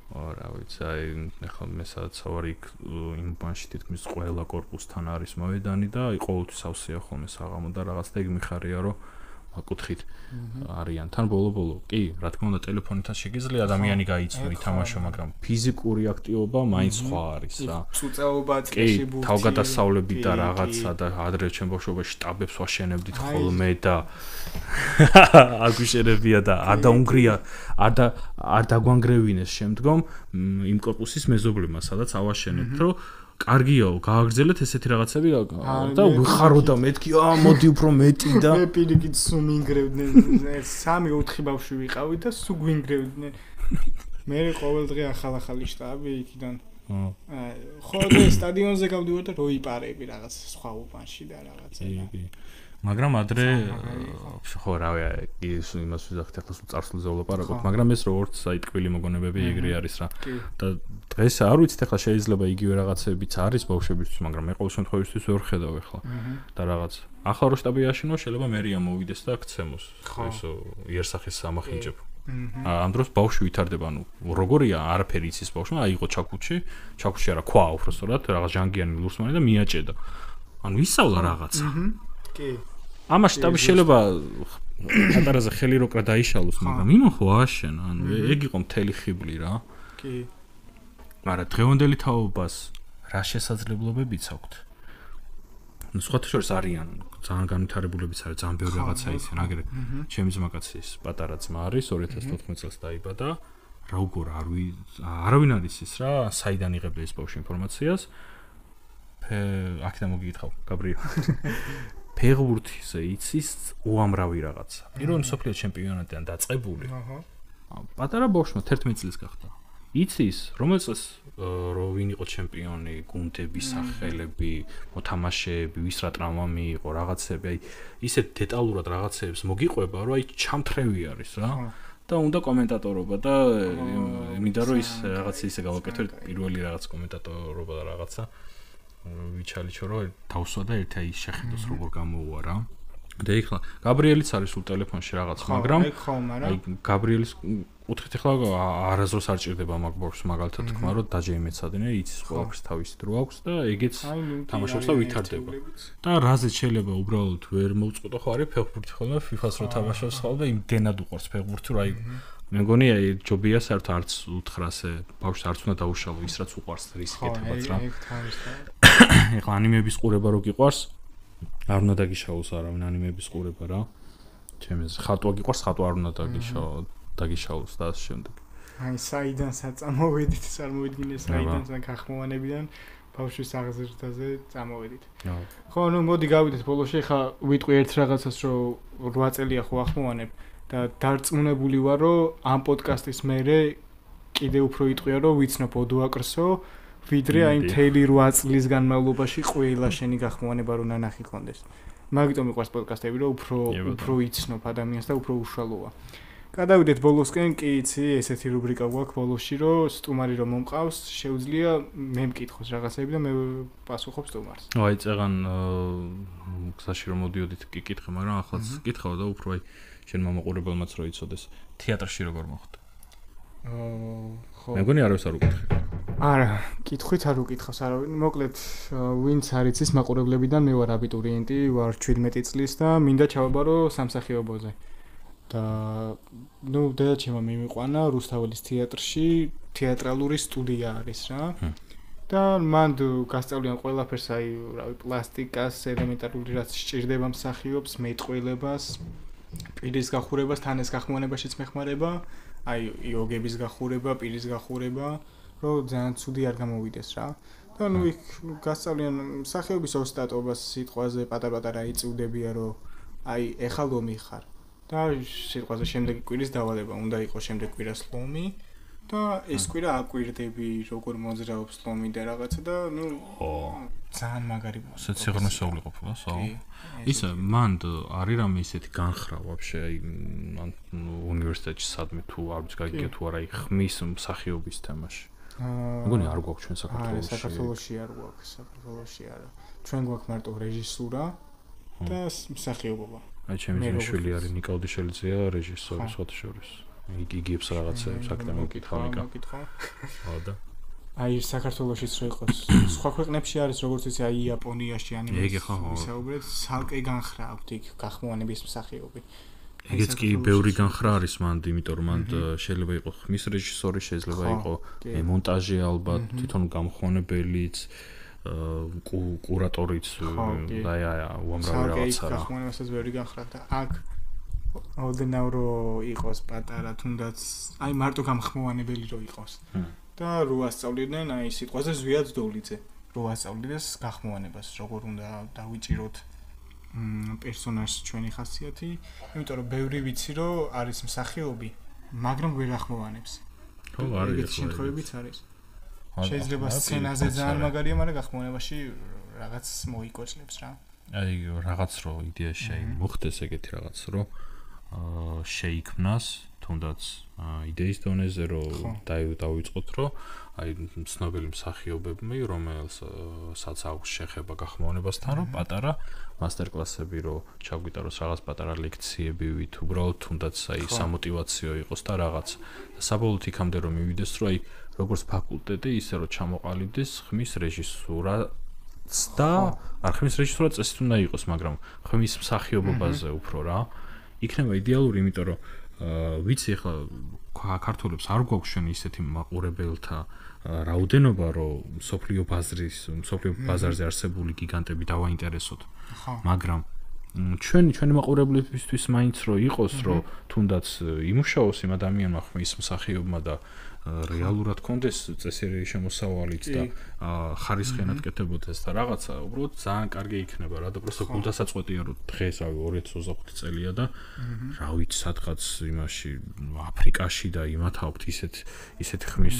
[SPEAKER 2] რა ვიცი, აი ახლა მე სადაც ვარ იქ იმ ბანში თითქმის ყველა корпуსთან არის მოვედანი და აი ყოველთვის ავსეა ხოლმე საღამო და რაღაც და ეგ მიხარია რომ აკუთხით არიან თან ბოლო-ბოლო. კი, რა თქმა უნდა ტელეფონითაც შეგიძლია ადამიანი გაიცნო ითამაშო, მაგრამ ფიზიკური აქტივობა მაინც სხვა არის რა.
[SPEAKER 1] წუწეობა წეში ბურთი.
[SPEAKER 2] თავგადასავლები და რაღაცა და ადრე ჩემ ბავშვობაში შტაბებს ვაშენებდით ხოლმე და აგუშერებია და არ დაუნგრია, არ დაგვანგრევინეს შემდგომ იმ корпуსის მეზობლებმა, სადაც ავაშენებთ, რომ კარგიაო, გააგრძელეთ ესეთი რაღაცები და ვიხარო და მეთქი, მოდი უფრო მეტი და
[SPEAKER 1] მე პირიქით სულ მინგრევდნენ, 3-4 ბავშვი ვიყავით და სულ გვინგრევდნენ. მე ყოველ დღე ახალ-ახალი შტაბი იქიდან. ხო და სტადიონზე გავდივარ და როიპარები რაღაც სხვა უბანში და რაღაცა.
[SPEAKER 2] მაგრამ ადრე ხო რავი ის იმას ვიზახთ ახლა სულ წარსულზე ვლაპარაკობ, მაგრამ ეს როგორც აი ტკბილი მოგონებები ეგრე არის რა. და დღეს არ ვიცით ახლა შეიძლება იგივე რაღაცებიც არის ბავშვებისთვის, მაგრამ მე ყოველ შემთხვევაში ვერ ხედავ ახლა. და რაღაც ახლა რო შტაბი აშენო, შეიძლება მერია მოვიდეს და აქცემოს. ესო იერსახეს ამახინჯებ. ამ დროს ბავშვი ვითარდება, ანუ როგორია არაფერი იცის ბავშვმა, აიღო ჩაქუჩი არა ქვა უბრალოდ რაღაც ჟანგიანი ლურსმანი და მიაჭედა. ანუ ისწავლა რაღაცა.
[SPEAKER 1] კი.
[SPEAKER 2] ამაში შტაბი შეიძლება პატარაზე ხელი როკრა დაიშალოს, მაგრამ იმან ხო ააშენა, ანუ ეგ იყო მთელი ხიბლი რა.
[SPEAKER 1] კი.
[SPEAKER 2] მაგრამ დღევანდელი თაობას რა შესაძლებლობებიც აქვთ? ну სხვათა შორის არიან ძალიან განვითარებულებიც არის, ძალიან ბევრი რაღაცა იციან, აგერ ჩემი ძმაკაცის პატარა ძმა არის 2014 წელს დაიბადა, როგორ არავინ არის ის რა, საიდან იღებდა ეს ბავშვი ინფორმაციას? აქედან მოგიკითხავ, გაბრიელ. ფეხბურთზე იცის უამრავი რაღაცა. პირველი მსოფლიო ჩემპიონატიდან დაწყებული. პატარა ბავშვმა 11 წლის გახდა. იცის რომელ წელს რო ვინ იყო ჩემპიონი, გუნდები, სახელები, მოთამაშეები, ვის რა ტრავმა მიიღო, რაღაცები, აი ისე დეტალურად რაღაცებს მოგიყვება, რომ აი ჩამთრევი არის რა. და უნდა კომენტატორობა და მინდა რომ ის რაღაც ისე გავაკეთოთ პირველი რაღაც კომენტატორობა და რაღაცა ვიჩალიჩო რომ დავსვა და ერთი აი შეხედოს როგორ გამოუვა რა. და ეხლა გაბრიელიც არის სულ ტელეფონში რაღაც, მაგრამ აი გაბრიელის უთხით ეხლა არასდროს არ ჭირდება MacBook-ს მაგალითად თქვა რომ დაჯე იმეცადნე, იცის ყველაფერს თავისი დრო აქვს და ეგეც თამაშობს და ვითარდება. და რაზეც შეიძლება უბრალოდ ვერ მოვწყუტო ხო არის ფეხბურთი ხოლმე FIFA-ს რო თამაშობს ხოლმე იმდენად უყვარს ფეხბურთი რომ აი მე მგონი აი ჯობია საერთოდ არც უთხრასე ბავშვს არც უნდა დაუშალო ის რაც უყვარს რის კეთებაც რა. ეხლა ანიმეების ყურება რო გიყვარს არ უნდა დაგიშალოს არავინ ანიმეების ყურება რა. ჩემს ხატვა გიყვარს ხატვა არ უნდა დაგიშალოს და ასე შემდეგ.
[SPEAKER 1] აი საიდან საწამოვედით, წარმოვიდგინე საიდან გახმოვანებიდან ბავშვის აღზრდაზე წამოვედით. ხო, ნუ მოდი გავიდეთ ბოლოში, ხა ვიტყვი ერთ რაღაცას რომ 8 წელია ხო ახმოვანებ და დარწმუნებული ვარ რომ ამ პოდკასტის მერე კიდე უფრო იტყვია რომ ვიცნობ ოდოაკრსო ვიდრე აი მთელი 8 წლის განმავლობაში ყველა შენი გახმოვანება რომ ნანახი კონდეს. მაგიტომ მიყვარს პოდკასტები რომ უფრო იცნობ ადამიანს და უფრო უშუალოა. გადავიდეთ ბოლოსკენ, კი იცი, ესეთი რუბრიკა გვაქვს ბოლოში, რომ სტუმარი რომ მომყავს, შეუძლია მე მკითხოს რაღაცები და მე პასუხობ სტუმარს.
[SPEAKER 2] აი წეგან გზაში რომ მოდიოდით კი კითხე, მაგრამ ახლაც კითხავ და უფრო აი შენ მომაყურებელმაც რო იცოდეს, თეატრში როგორ მოხდა? ხო. მე მგონი არავის არ უკითხე.
[SPEAKER 1] არა, კითხვით არ უკითხავს არავინ. მოკლედ, ვინც არ იცის მაყურებლებიდან მე ვარ აბიტურიენტი, ვარ 17 წლის და მინდა ჩავაბარო სამსახიობოზე. და ნუ დედაჩემმა მიმიყვანა რუსთაველის თეატრში თეატრალური სტუდია არის რა. და მან გასწავლიან ყველაფერს აი რავი პლასტიკას, ელემენტარული რაც სჭირდება მსახიობს, მეტყველებას, პირის გახურებას, თანეს გახმოვანებაშიც მეხმარება, აი იოგების გახურება, პირის გახურება, რომ ძალიან ცუდი არ გამოვიდეს რა. და ნუ იქ გასწავლიან მსახიობის ოსტატობას სიტყვაზე პატარ-პატარა იწვდებია რომ აი ეხლა ლომი ხარ. და სიტყვაზე შემდეგი კვირის დავალება უნდა იყოს შემდეგ კვირას ლომი და ეს კვირა აკვირდები როგორ მოძრაობს ლომი და რაღაცა და ნუ ძალიან მაგარი
[SPEAKER 2] ასეთ სიღრმისეული ყოფილა საო ისა მან არის რამე ისეთი განხრა ვაფშე აი უნივერსიტეტში სადმე თუ არ ვიცი გაგიგე თუ არა აი ხმის მსახიობის თემაში მეგონი არ გვაქვს ჩვენ საქართველოში
[SPEAKER 1] საქართველოში არ გვაქვს საქართველოში არა ჩვენ გვაქვს მარტო რეჟისურა და მსახიობობა
[SPEAKER 2] აი ჩემი შვილი არის ნიკა ოდიშელიძეა რეჟისორი სხვათა შორის იგებს რაღაცებს აქტიურად მოკითხა ნიკა ხო და
[SPEAKER 1] აი საქართველოშიც რო იყოს სხვა ქვეყნებში არის როგორც იცი აი იაპონიაში ანიმეში ვისაუბრეთ ცალკე განხრა აქვს იქ გახმოვანების მსახიობი
[SPEAKER 2] ეგეც კი ბევრი განხრა არის მანდ იმიტომ რომ მანდ შეიძლება იყოს ხმის რეჟისორი შეიძლება იყოს მონტაჟი ალბათ თვითონ გამხმოვანებელიც კურატორიც და უამრავი რაღაცა რა
[SPEAKER 1] გახმოვანებასაც ბევრი განხრა და აქ ოდნავ რო იყოს პატარა თუნდაც აი მარტო გამხმოვანებელი რო იყოს და რო ასწავლიდნენ აი სიტყვაზე ზვიად დოლიძე რო ასწავლიდეს გახმოვანებას როგორ უნდა დავიჭიროთ პერსონაჟს ჩვენი ხასიათი იმიტომ რომ ბევრი ვიცი რომ არის მსახიობი მაგრამ ვერ ახმოვანებს
[SPEAKER 2] ხო არის
[SPEAKER 1] ეს შემთხვევებიც არის შეიძლება სცენაზე ძალიან მაგარია მაგრამ გახმოვანებაში რაღაც მოიკოჭლებს რა
[SPEAKER 2] აი რაღაც რო იდეაში აი მოხდეს ეგეთი რაღაც რო შეიქმნას თუნდაც იდეის დონეზე რომ დავიწყოთ რომ აი ცნობილი მსახიობები რომელსაც აქვს შეხება გახმოვანებასთან რომ პატარა მასტერკლასები რომ ჩაგვიტაროს რაღაც პატარა ლექციები ვით უბრალოდ თუნდაც აი სამოტივაციო იყოს და რაღაც საბოლოოდ იქამდე რომ მივიდეს რომ აი როგორც ფაკულტეტი ისე რომ ჩამოყალიბდეს ხმის რეჟისურა და ხმის რეჟისურა წესით უნდა იყოს მაგრამ ხმის მსახიობობაზე უფრო რა იქნება идеალური, იმიტომ რომ ვიცი ახლა საქართველოს არ გვაქვს შენ ისეთი მაყურებელთა რაოდენობა, რომ სოფლიო ბაზარზე არსებული გიგანტები დავაინტერესოთ. მაგრამ ჩვენი მაყურებლისთვის მაინც რო იყოს, რომ თუნდაც იმუშაოს იმ ადამიანმა ხმის მსახიობმა და რეალურად კონდეს წესიერი შემოსავალიც და ხარისხიანად კეთებოდეს და რაღაცა, უბრალოდ ძალიან კარგი იქნება რა და просто გულდასაწყვეტია რომ დღეს რავი 2025 წელია და რა ვიცი სადღაც იმაში აფრიკაში და იმათაობთ ისეთ ხმის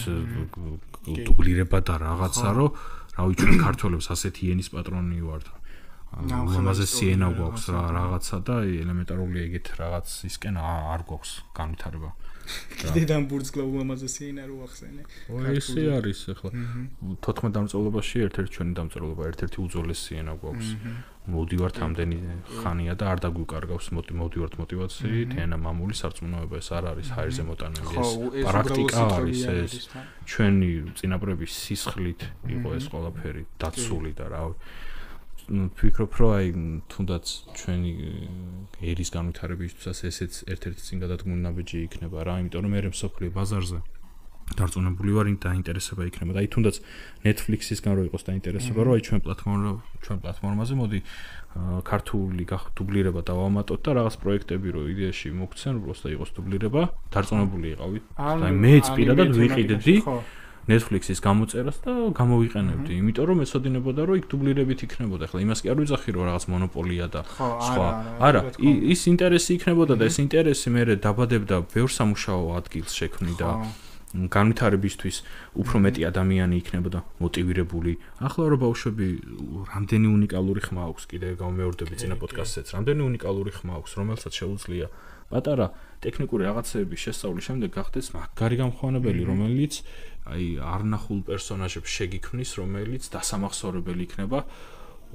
[SPEAKER 2] დუბლირება და რაღაცა რომ რავი ჩვენ ქართველებს ასეთი ენის პატრონი ვართ. ამაზე სიენა გვაქვს რაღაცა და ელემენტარულია ეგეთ რაღაც ისკენ არ გვაქვს განვითარება.
[SPEAKER 1] კიდედან ბურცკლავ ამაზე სიენა რო ახსენე.
[SPEAKER 2] ისე არის ახლა 14 დამწერლობაში ერთ-ერთი ჩვენი დამწერლობა, ერთ-ერთი უძველესი სიენა გვაქვს. მოვდივართ ამდენი ხანია და არ დაგვიკარგავს მოვდივართ мотивაციით, ენა მამული სარწმუნოება ეს არ არის ჰაერზე მოტანილი ეს პრაქტიკა არის ეს ჩვენი წინაპრების სისხლით იყო ეს ყველაფერი დაცული და რავი ვფიქრობ, რომ აი თუნდაც ჩვენი ერის განვითარებისთვისაც ესეც ერთ-ერთი წინ გადადგმული ნაბიჯი იქნება რა, იმიტომ რომ მე მსოფლიო ბაზარზე დარწმუნებული ვარ, დაინტერესება იქნება და აი თუნდაც Netflix-ისგან რო იყოს დაინტერესება, რომ აი ჩვენ პლატფორმაზე მოდი ქართული დუბლირება დავამატოთ და რაღაც პროექტები რო იდეაში მოგცენ, უბრალოდ იყოს დუბლირება, დარწმუნებული იყავით. აი მეც პირადად ვიყიდდი Netflix-ის გამოწერას და გამოვიყენებდი, იმიტომ რომ ეცოდინებოდა რომ იქ დუბლირებით იქნებოდა. ახლა იმას კი არ ვიძახი რომ რაღაც მონოპოლია და სხვა. არა, ის ინტერესი იქნებოდა და ეს ინტერესი მე დაბადებდა ბევრ სამუშაო ადგილს შექმნი და განვითარებისთვის უფრო მეტი ადამიანი იქნებოდა მოტივირებული. ახლა რო ბავშვები რამდენი უნიკალური ხმა აქვს, კიდე გამეორდები წინა პოდკასტშიც, რამდენი უნიკალური ხმა აქვს, რომელსაც შეუძლია პატარა ტექნიკური რაღაცეების შესწავლის შემდეგ გახდეს მაგარი გამხმოვანებელი, რომელიც აი არნახულ პერსონაჟებს შეგიქმნის, რომელიც დასამახსოვრებელი იქნება,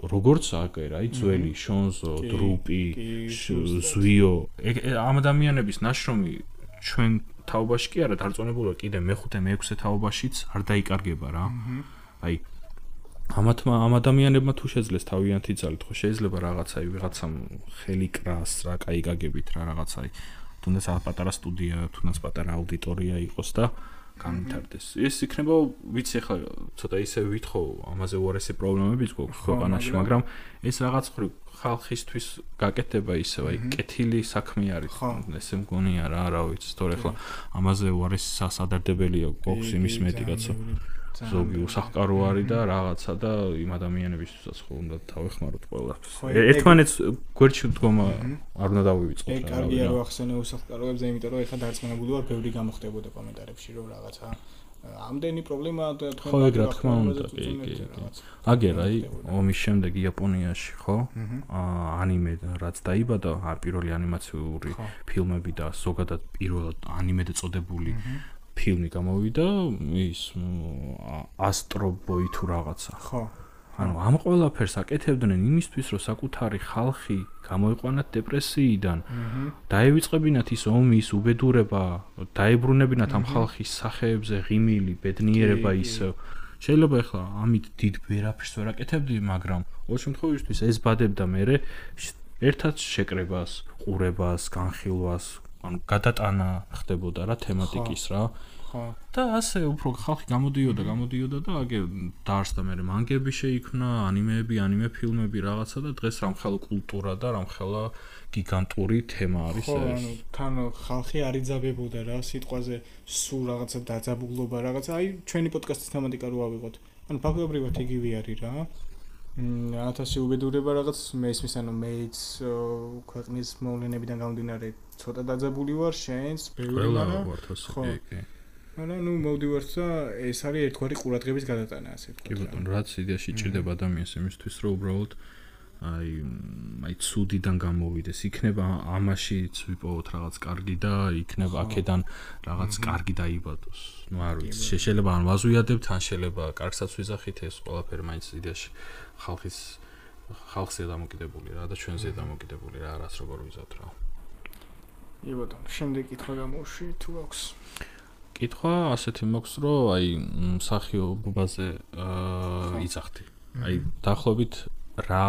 [SPEAKER 2] როგორც აგერ, აი ძველი შონზო, დრუპი, ზვიო, ამ ადამიანების ნაშრომი ჩვენ თაობაში კი არა დარწმუნებულა კიდე მეხუთე, მეექვსე თაობაშიც არ დაიკარგება რა. აი ამ ადამიანებმა თუ შეძლეს თავიანთი ძალით, ხო შეიძლება რაღაცაი ვიღაცამ ხელი კრას რა, კაი გაგებით რა რაღაცაი. თუნდაც პატარა სტუდია, თუნდაც პატარა აუდიტორია იყოს და განვითარდეს. ეს იქნება, ვიცი ახლა ცოტა ისე ვითხოვ, ამაზე უარესი პრობლემებიც გვაქვს ქვეყანაში, მაგრამ ეს რაღაც ხალხისთვის გაკეთება ისევ, აი კეთილი საქმე არის. ესე მგონია რა ვიცი, თორე ახლა ამაზე უარესი სასადარდებელია გვაქვს იმის მეტი კაცო. ზოგი უსახკარო არის და რაღაცა და იმ ადამიანებისთვისაც ხო უნდა თავეხმაროთ ყველაფერს. ერთმანეთს გვერდში დგომა არ უნდა დავივიწყოთ რა.
[SPEAKER 1] კარგია რომ ახსენე უსახკაროებზე, იმიტომ რომ ეხლა დარწმუნებული ვარ, ბევრი გამოხდებოდა კომენტარებში რომ რაღაცა ამდენი პრობლემა
[SPEAKER 2] თქვენ ხო ეგ რა თქმა უნდა კი. აგერ აი ომის შემდეგ იაპონიაში ხო ანიმე რაც დაიბადა, პირველი ანიმაციური ფილმები და ზოგადად პირველად ანიმედ წოდებული ფილმი გამოვიდა ის Astro Boy თუ რაღაცა.
[SPEAKER 1] ხო.
[SPEAKER 2] ანუ ამ ყველაფერს აკეთებდნენ იმისთვის, რომ საკუთარი ხალხი გამოიყვანათ დეპრესიიდან. დაევიწყებინათ ის ომის უბედურება, დაებრუნებინათ ამ ხალხის სახეებზე ღიმილი, ბედნიერება ისე. შეიძლება ახლა ამით დიდ ვერაფერს ვერ აკეთებდი, მაგრამ ყოველ შემთხვევაში ეს ბადებდა მე ერთად შეკრებას, ყურებას, განხილვას, ანუ გადატანა ხდებოდა რა თემატიკის რა. და ასე უფრო ხალხი გამოდიოდა და აგერ დაარსდა მე მანგები შეიქმნა, ანიმეები, ანიმე ფილმები რაღაცა და დღეს რამხელა კულტურა და რამხელა გიგანტური თემა არის ეს.
[SPEAKER 1] ხო, ანუ თან ხალხი არ იძაბებოდა რა სიტყვაზე სულ რაღაცა დაძაბულობა რაღაცა. აი ჩვენი პოდკასტის თემატიკა რო ავიღოთ. ანუ ფაქტობრივად იგივე არის რა. 1000 უბედურება რაღაც მესმის, ანუ მეიც ქვეყნის მოვლენებიდან გამომდინარე ცოტა დაძაბული ვარ, შენს ბევრი
[SPEAKER 2] ვართ ასე კი.
[SPEAKER 1] არა, ნუ მოვდივართ და ეს არის ერთგვარი ყურადღების გადატანა, ასე ვთქვათ.
[SPEAKER 2] კი ბატონო, რაც იდეაში ჭირდება ადამიანს იმისთვის, რომ უბრალოდ აი ცუდიდან გამოვიდეს, იქნება ამაშიც ვიპოვოთ რაღაც კარგი და იქნება აქედან რაღაც კარგი დაიბადოს. ნუ არ ვიცი, შეიძლება ან ვაზვიადებთ, ან შეიძლება კარგსაც ვიზახით, ეს ყველაფერი მაინც იდეაში ხალხზე დამოკიდებული რა და ჩვენზე დამოკიდებული რა, რაც როგორ ვიზავთ რა.
[SPEAKER 1] კი ბატონო, შემდეგ კითხვა გამოვში თუ აქვს?
[SPEAKER 2] კითხვა ასეთი მაქვს, რომ აი მსახიობობაზე იცახთი. აი დაახლოებით რა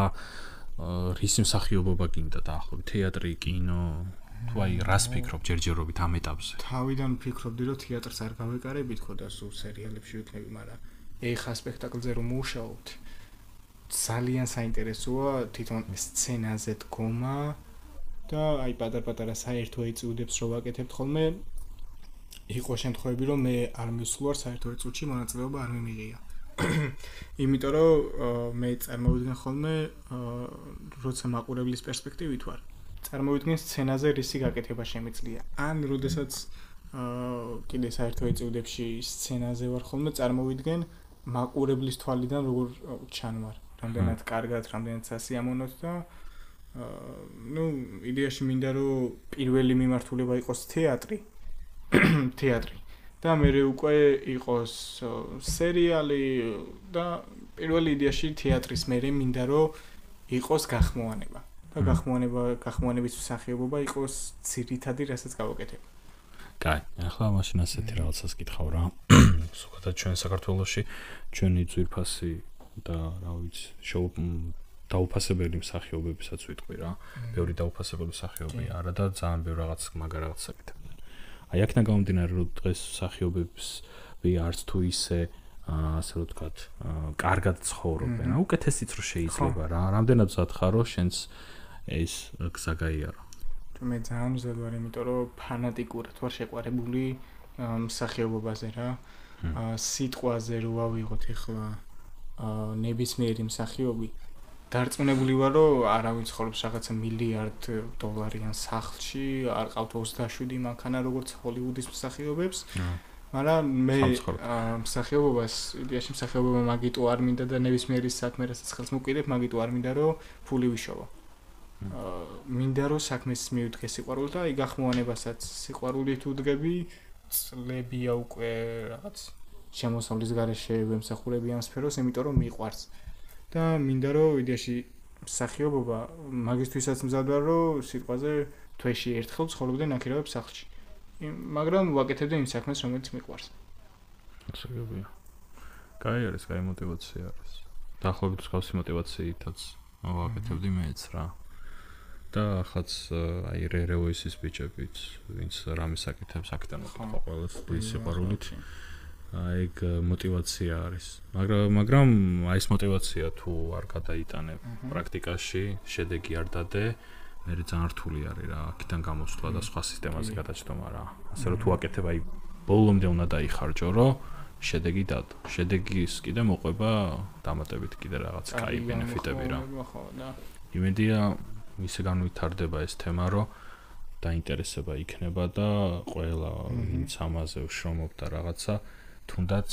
[SPEAKER 2] რის მსახიობობა გინდა დაახლოებით თეატრი, კინო, თუ აი რას ფიქრობ ჯერჯერობით ამ ეტაპზე?
[SPEAKER 1] თავიდან ვფიქრობდი, რომ თეატრს არ გავეკარებით ხო და სულ სერიალებში ვიქნები, მაგრამ ეხა სპექტაკლზე რომ მუშაობთ, ძალიან საინტერესოა თვითონ სცენაზე დგომა და აი პატარ-პატარა საერთო ეწუდებს რო ვაკეთებთ ხოლმე იყო შემთხვევები რომ მე არ მისვლარ საერთო ეწუდში მონაწილეობა არ მიმიღია. იმიტომ რომ მე წარმოვიდგენ ხოლმე როცა მაყურებლის პერსპექტივით ვარ. წარმოვიდგენ სცენაზე რისი გაკეთება შემიძლია. ან როდესაც კიდე საერთო ეწუდებში სცენაზე ვარ ხოლმე წარმოვიდგენ მაყურებლის თვალიდან როგორ ჩანვარ. რამდენად კარგად, რამდენად სასიამოვნოდ და იდეაში მინდა რომ პირველი მიმართულება იყოს თეატრი და მე უკვე იყოს სერიალი და პირველი იდეაში თეატრის მე მინდა რომ იყოს გახმოვანება და გახმოვანების მსახიობობა იყოს ძირითადი რასაც გავაკეთებ.
[SPEAKER 2] კაი, ახლა მაშინ ასეთი რაღაცას გითხავ რა. ზოგადად ჩვენ საქართველოში ჩვენი ძვირფასი და რა ვიცი, დაუფასებელი მსახიობებისაც ვიტყვი რა. ბევრი დაუფასებელი მსახიობი არა და ძალიან ბევრი რაღაც მაგარ რაღაცს აკეთებენ. აი აქედან გამომდინარე რომ დღეს მსახიობებს არც თუ ისე ასე რომ ვთქვათ, კარგად ცხოვრობენ. უკეთესიც რო შეიძლება რა. რამდენად მზად ხარ რომ შენს ეს გზა გაიარო.
[SPEAKER 1] მე ძალიან მზად ვარ, იმიტომ რომ ფანატიკურად ვარ შეყვარებული მსახიობობაზე რა. სიტყვაზე რო ავიღოთ ახლა ნებისმიერი მსახიობი დარწმუნებული ვარ რომ არავინ ცხოვრობს რაღაცა მილიარდ დოლარიან სახლში, არ ყავთ 27 მანქანა როგორც ჰოლივუდის მსახიობებს. მაგრამ მე მსახიობობას, იდეაში მსახიობობა მაგიტო არ მინდა და ნებისმიერი საქმე რასაც ხელს მოკიდებ, მაგიტო არ მინდა რომ ფული ვიშოვა. მინდა რომ საქმეს მივდგე სიყვარული და აი გახმოვანებასაც სიყვარული თუ დგები, წლებია უკვე რაღაც შემოსავლის გარეშე ვემსახურები ამ სფეროს, იმიტომ რომ მიყვარს. და მინდა რომ იდეაში მსახიობობა მაგისთვისაც მზად ვარ რომ სიტყვაზე თვეში ერთხელ ცხოვრობდნენ ნაკირავებ სახლში. მაგრამ ვაკეთებდი იმ საქმეს რომელიც მიყვარს.
[SPEAKER 2] ასეებია. კაი არის, კაი мотиваცია არის. დაახლოებით მსგავსი мотивაციითაც ვაკეთებდი მეც რა. და ახაც აი რევოისის ბიჭებით, ვინც რამეს აკეთებს აქედან მოხდა ყველას ის სიყვარულით. აი ეგ мотиваცია არის. მაგრამ აი ეს мотиваცია თუ არ გადაიტანებ პრაქტიკაში, შედეგი არ დადე, მე ძალიან რთული არის რა, აქედან გამოსვლა და სხვა სისტემაზე გადაჭდომა რა. ასე რომ თუ აკეთებ აი ბოლომდე უნდა დაიხარჯო, რომ შედეგი დადო. შედეგის კიდე მოყვება დამატებით კიდე რაღაც კაი ბენეფიტები რა. იმედია ისე განვითარდება ეს თემა, რომ დაინტერესება იქნება და ყველა ვინც ამაზე ვშრომობს და რაღაცა თუნდაც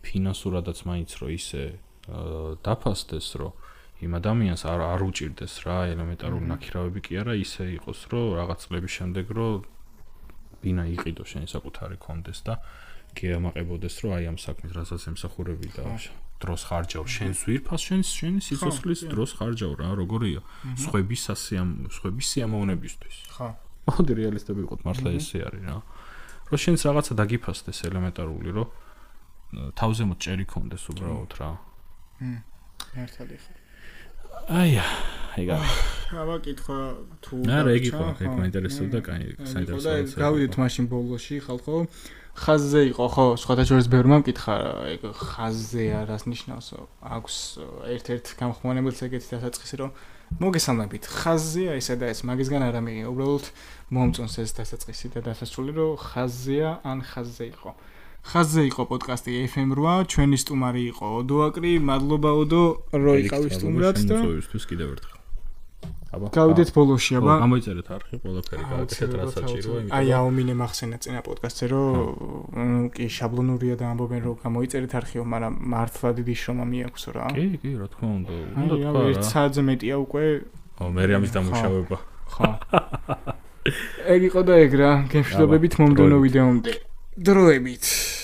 [SPEAKER 2] ფინანსურადაც მაინც რო ისე დაფასდეს, რომ იმ ადამიანს არ უჭირდეს რა, ელემენტარული ნაკირავები კი არა, ისე იყოს, რომ რაღაც წლების შემდეგ რომ ბინა იყიდო შენი საკუთარი კონდეს და გეამაყებოდეს, რომ აი ამ საქმის რასაც ემსახურები და დროს ხარჯავ შენს ვირფას, შენი სიცოცხლის დროს ხარჯავ რა, როგორია? სხვების სიამოვნებისთვის.
[SPEAKER 1] ხო.
[SPEAKER 2] მოდი რეალისტები ვიყოთ, მართლა ესე არის რა. რომ შენს რაღაცა დაგიფასდეს ელემენტარული, რომ თავზე მოჭერი კონდეს უბრალოდ რა.
[SPEAKER 1] ერთად იხარ.
[SPEAKER 2] აია, ეგა.
[SPEAKER 1] აბა კითხვა თუ
[SPEAKER 2] არა, ეგ იყო, ეგ მაინტერესებდა, კაი, საინტერესოა.
[SPEAKER 1] გავიდით მაშინ ბოლოში ხალხო. ხაზზე იყო, ხო, სხვათა შორის ბევრმა მკითხა, ეგ ხაზზე არას ნიშნავს. აქვს ერთ-ერთ გამხმოვანებელს ეგეთი დასაწყისი, რომ მოგესალმებით, ხაზზეა ესა და ეს, მაგისგან არ ამიღია, უბრალოდ მომწონს ეს დასაწყისი და დასასრული, რომ ხაზზეა ან ხაზზე იყო. ხაზზე იყო პოდკასტი FM8, ჩვენი სტუმარი იყო ოდო აკრი, მადლობა ოდო, რო იყავით სტუმრად და
[SPEAKER 2] მოწვევისთვის კიდევ ერთხელ. აბა.
[SPEAKER 1] გავიდეთ ბოლოში, აბა.
[SPEAKER 2] გამოიწერეთ არხი ყველაფერი, გააკეთეთ რა საჭიროა, იმიტომ
[SPEAKER 1] აი აუმინე მახსენა წინა პოდკასტზე, რომ კი შაბლონურია და ამბობენ, რომ გამოიწერეთ არხიო, მაგრამ მართლა დიდი შრომა მიაქვს რა.
[SPEAKER 2] კი, რა თქმა უნდა. უნდა თქვა რა.
[SPEAKER 1] ერთ საათზე მეტია უკვე.
[SPEAKER 2] მე ამის დამუშავება.
[SPEAKER 1] ხო. ეგ იყო და ეგ რა, გემშვიდობებით მომდევნო ვიდეომდე. დროებით.